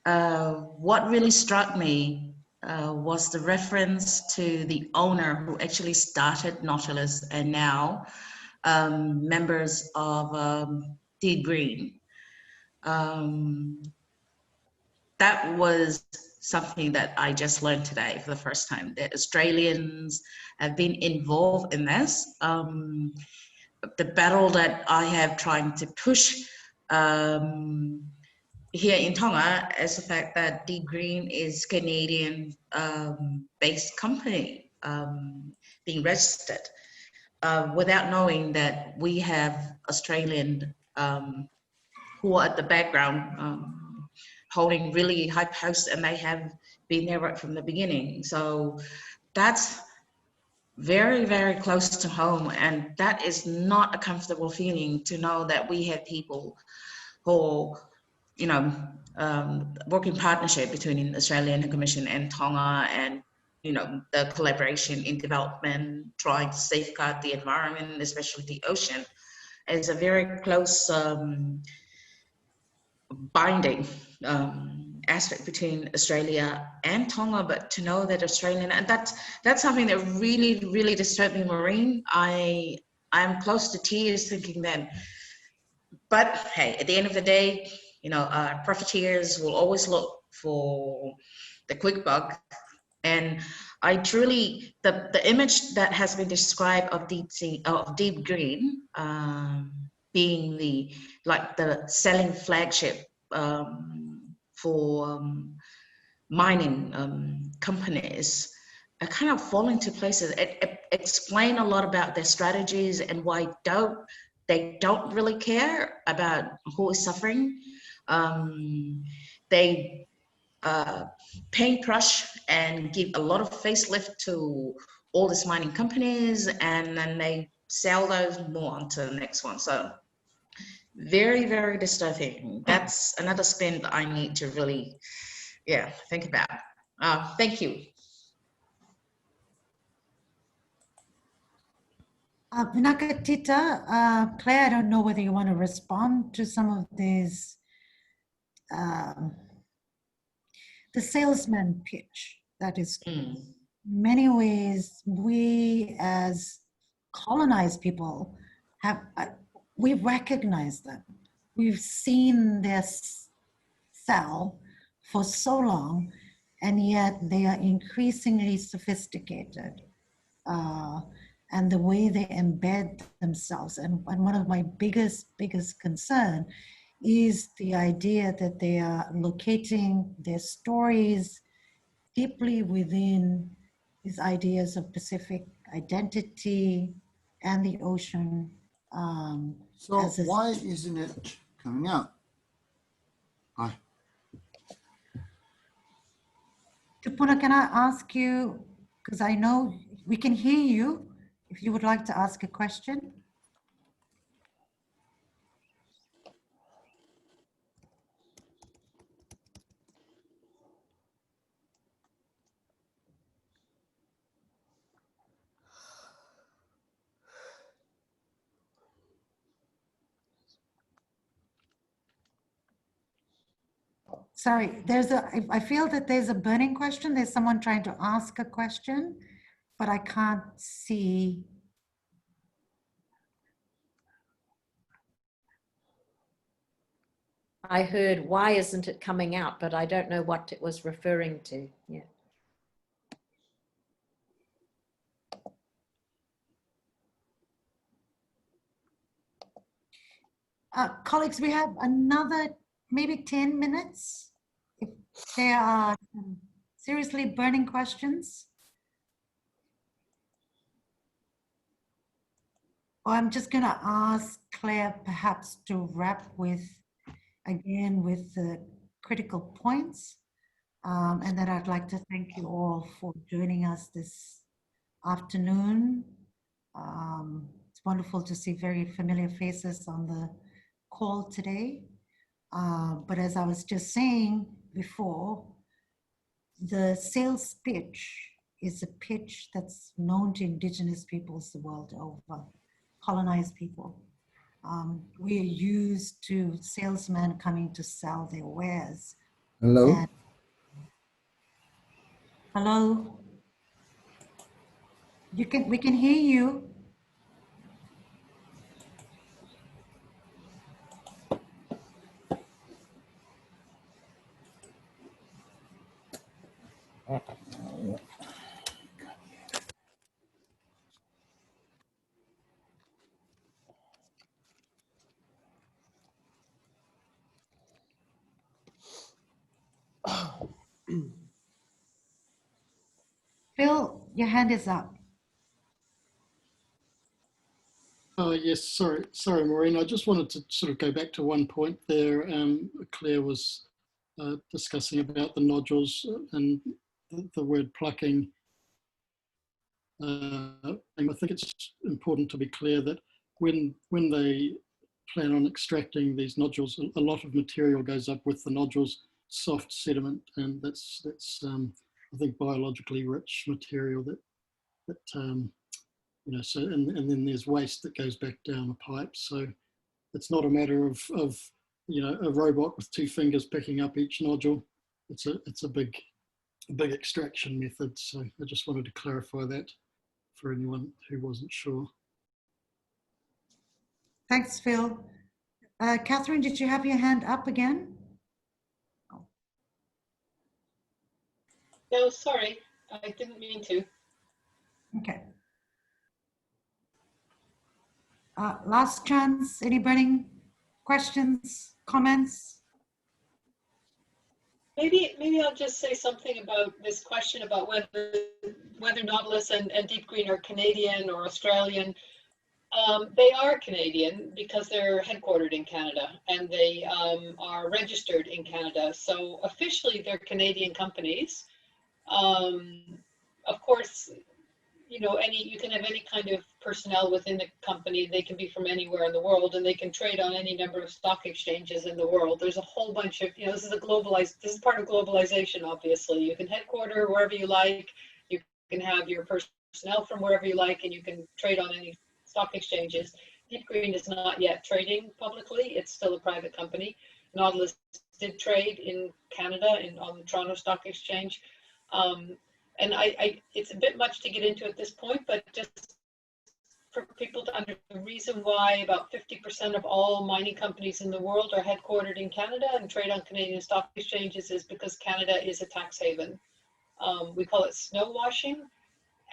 What really struck me was the reference to the owner who actually started Nautilus and now members of DEEPGREEN. That was something that I just learned today for the first time, that Australians have been involved in this. The battle that I have trying to push here in Tonga is the fact that DEEPGREEN is Canadian based company being registered without knowing that we have Australian who are at the background holding really high posts, and they have been there right from the beginning. So that's very, very close to home, and that is not a comfortable feeling to know that we have people who, you know, work in partnership between the Australian Commission and Tonga, and you know, the collaboration in development, trying to safeguard the environment, especially the ocean, is a very close binding aspect between Australia and Tonga. But to know that Australian, and that's something that really, really disturbed me, Maureen. I'm close to tears thinking that, but hey, at the end of the day, you know, profiteers will always look for the quick buck. And I truly, the image that has been described of DEEPGREEN being the selling flagship for mining companies, kind of fall into places. It explain a lot about their strategies and why they don't really care about who is suffering. They paintbrush and give a lot of facelift to all these mining companies, and then they sell those more on to the next one. So very, very disturbing. That's another spin that I need to really, think about. Thank you. Vinakatita, Claire, I don't know whether you want to respond to some of these, the salesman pitch. That is, in many ways, we as colonized people have, we recognize them. We've seen this sell for so long, and yet they are increasingly sophisticated. And the way they embed themselves. And one of my biggest concern is the idea that they are locating their stories deeply within these ideas of Pacific identity and the ocean. So why isn't it coming out? Hi. Tupuna, can I ask you, because I know we can hear you, if you would like to ask a question? Sorry, I feel that there's a burning question. There's someone trying to ask a question, but I can't see. I heard, why isn't it coming out? But I don't know what it was referring to. Yeah. Colleagues, we have another maybe 10 minutes. If there are seriously burning questions. Well, I'm just going to ask Claire perhaps to wrap with the critical points. And then I'd like to thank you all for joining us this afternoon. It's wonderful to see very familiar faces on the call today. But as I was just saying before, the sales pitch is a pitch that's known to Indigenous peoples the world over. colonized people. We are used to salesmen coming to sell their wares. Hello? And, hello? We can hear you. Phil, your hand is up. Oh, yes, sorry, Maureen. I just wanted to sort of go back to one point there. Claire was discussing about the nodules and the word plucking. And I think it's important to be clear that when they plan on extracting these nodules, a lot of material goes up with the nodules, soft sediment, and that's I think biologically rich material that you know, so and then there's waste that goes back down the pipe. So it's not a matter of you know, a robot with 2 fingers picking up each nodule. It's a big extraction method. So I just wanted to clarify that for anyone who wasn't sure. Thanks, Phil. Catherine, did you have your hand up again? Oh. No, sorry, I didn't mean to. Okay. Last chance, any burning questions, comments? Maybe I'll just say something about this question about whether Nautilus and Deep Green are Canadian or Australian. They are Canadian because they're headquartered in Canada and they are registered in Canada. So officially they're Canadian companies. Of course, you know, you can have any kind of personnel within the company. They can be from anywhere in the world and they can trade on any number of stock exchanges in the world. There's a whole bunch of, you know, this is part of globalization, obviously. You can headquarter wherever you like. You can have your personnel from wherever you like, and you can trade on any stock exchanges. Deep Green is not yet trading publicly. It's still a private company. Nautilus did trade in Canada on the Toronto Stock Exchange. And it's a bit much to get into at this point, but just for people to understand the reason why about 50% of all mining companies in the world are headquartered in Canada and trade on Canadian stock exchanges is because Canada is a tax haven. We call it snow washing.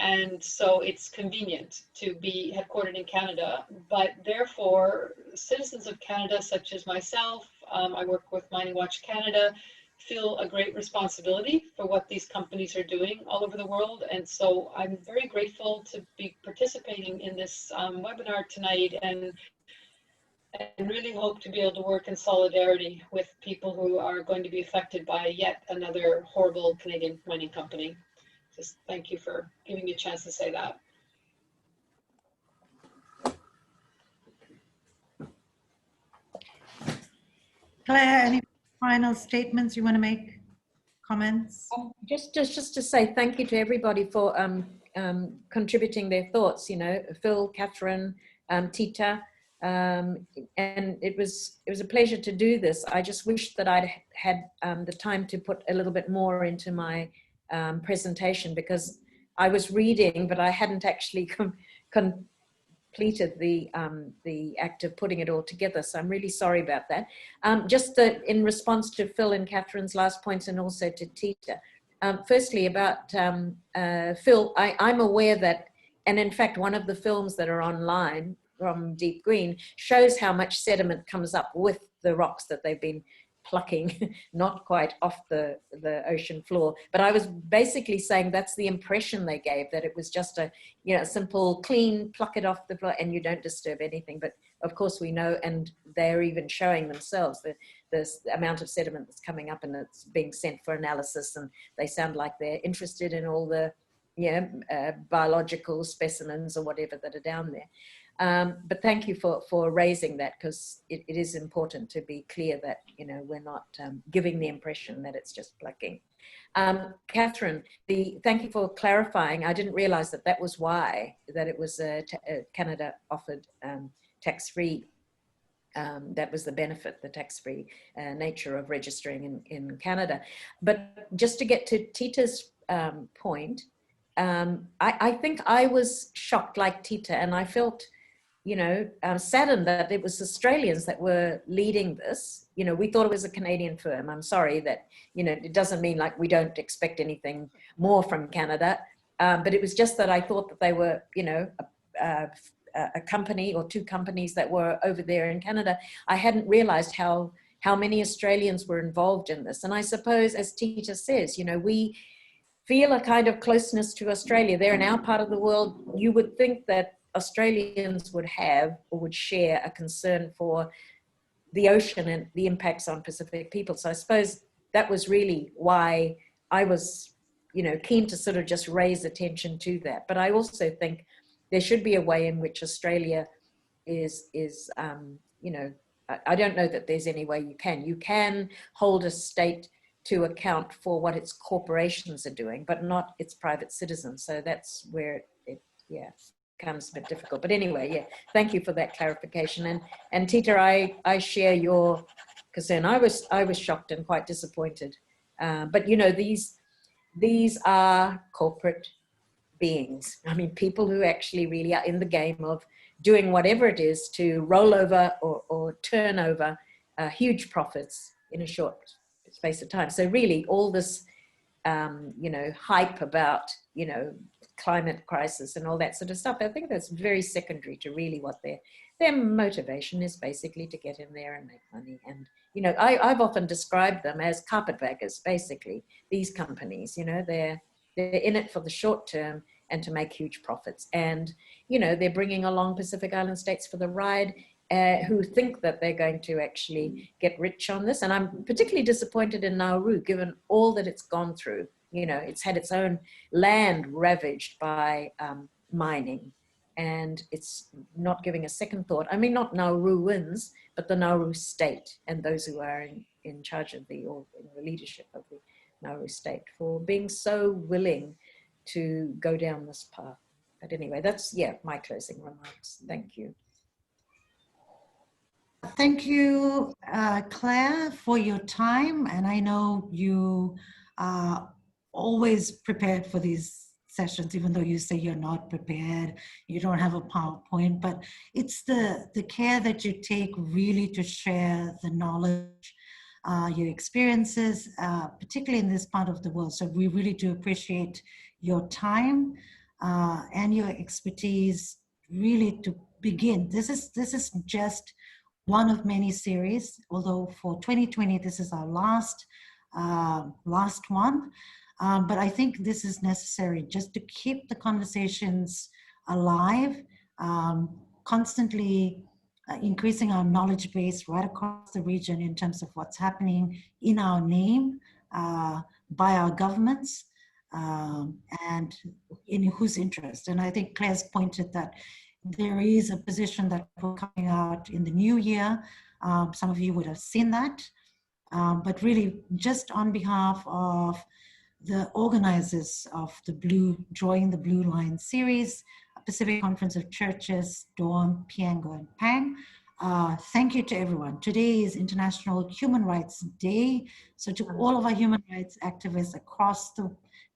And so it's convenient to be headquartered in Canada, but therefore citizens of Canada, such as myself, I work with Mining Watch Canada, feel a great responsibility for what these companies are doing all over the world. And so I'm very grateful to be participating in this webinar tonight and really hope to be able to work in solidarity with people who are going to be affected by yet another horrible Canadian mining company. Just thank you for giving me a chance to say that. Claire, any final statements you want to make? Comments? Just to say thank you to everybody for contributing their thoughts. You know, Phil, Catherine, Tita, and it was a pleasure to do this. I just wish that I'd had the time to put a little bit more into my presentation, because I was reading, but I hadn't actually completed the act of putting it all together. So I'm really sorry about that. Just in response to Phil and Catherine's last points, and also to Tita. Firstly, about Phil, I'm aware that, and in fact, one of the films that are online from Deep Green shows how much sediment comes up with the rocks that they've been plucking, not quite off the ocean floor. But I was basically saying that's the impression they gave, that it was just a, you know, simple, clean, pluck it off the floor and you don't disturb anything. But of course we know, and they're even showing themselves the amount of sediment that's coming up, and it's being sent for analysis, and they sound like they're interested in all the biological specimens or whatever that are down there. But thank you for raising that, because it is important to be clear that, you know, we're not giving the impression that it's just plucking. Catherine, thank you for clarifying. I didn't realize that that was why, that it was Canada offered tax-free. That was the benefit, the tax-free nature of registering in Canada. But just to get to Tita's point, I think I was shocked like Tita, and I felt, you know, saddened that it was Australians that were leading this. You know, we thought it was a Canadian firm. I'm sorry that, you know, it doesn't mean like we don't expect anything more from Canada, but it was just that I thought that they were, you know, a company or two companies that were over there in Canada. I hadn't realized how many Australians were involved in this. And I suppose, as Tita says, you know, we feel a kind of closeness to Australia. They're in our part of the world. You would think that Australians would have or would share a concern for the ocean and the impacts on Pacific people. So I suppose that was really why I was, you know, keen to sort of just raise attention to that. But I also think there should be a way in which Australia is you know, I don't know that there's any way you can hold a state to account for what its corporations are doing, but not its private citizens. So that's where it, yeah, becomes a bit difficult. But anyway, yeah, thank you for that clarification. And Tita, I share your concern. I was shocked and quite disappointed. But you know, these are corporate beings. I mean, people who actually really are in the game of doing whatever it is to roll over or turn over huge profits in a short space of time. So really all this, you know, hype about, you know, climate crisis and all that sort of stuff, I think that's very secondary to really what their motivation is, basically to get in there and make money. And, you know, I've often described them as carpetbaggers, basically, these companies. You know, they're in it for the short term and to make huge profits. And, you know, they're bringing along Pacific Island states for the ride, who think that they're going to actually get rich on this. And I'm particularly disappointed in Nauru, given all that it's gone through. You know, it's had its own land ravaged by mining, and it's not giving a second thought. I mean, not Nauruans, but the Nauru state and those who are in charge of or in the leadership of the Nauru state, for being so willing to go down this path. But anyway, that's, yeah, my closing remarks. Thank you. Thank you, Claire, for your time. And I know you are always prepared for these sessions, even though you say you're not prepared, you don't have a PowerPoint, but it's the care that you take really to share the knowledge, your experiences, particularly in this part of the world. So we really do appreciate your time and your expertise, really, to begin. This is just one of many series, although for 2020, this is our last one. But I think this is necessary just to keep the conversations alive, constantly increasing our knowledge base right across the region in terms of what's happening in our name by our governments and in whose interest. And I think Claire's pointed that there is a position that will coming out in the new year. Some of you would have seen that, but really just on behalf of the organizers of the Drawing the Blue Line series, Pacific Conference of Churches, Dawn, Piango, and Pang. Thank you to everyone. Today is International Human Rights Day. So to all of our human rights activists across the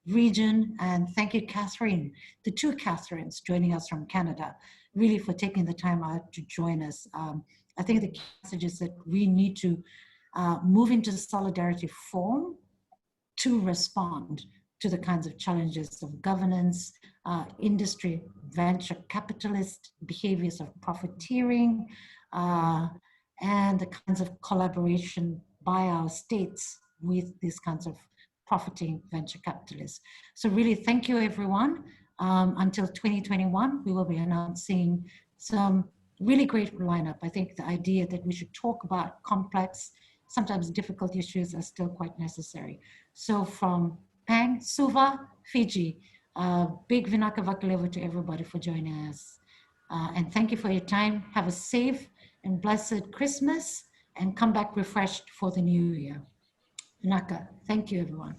region, and thank you, Catherine, the two Catherines joining us from Canada, really for taking the time out to join us. I think the message is that we need to move into solidarity form to respond to the kinds of challenges of governance, industry, venture capitalist behaviors of profiteering, and the kinds of collaboration by our states with these kinds of profiting venture capitalists. So really, thank you, everyone. Until 2021, we will be announcing some really great lineup. I think the idea that we should talk about complex, sometimes difficult issues are still quite necessary. So from Pang, Suva, Fiji, big Vinaka Vakalevu to everybody for joining us. And thank you for your time. Have a safe and blessed Christmas and come back refreshed for the new year. Naka, thank you everyone.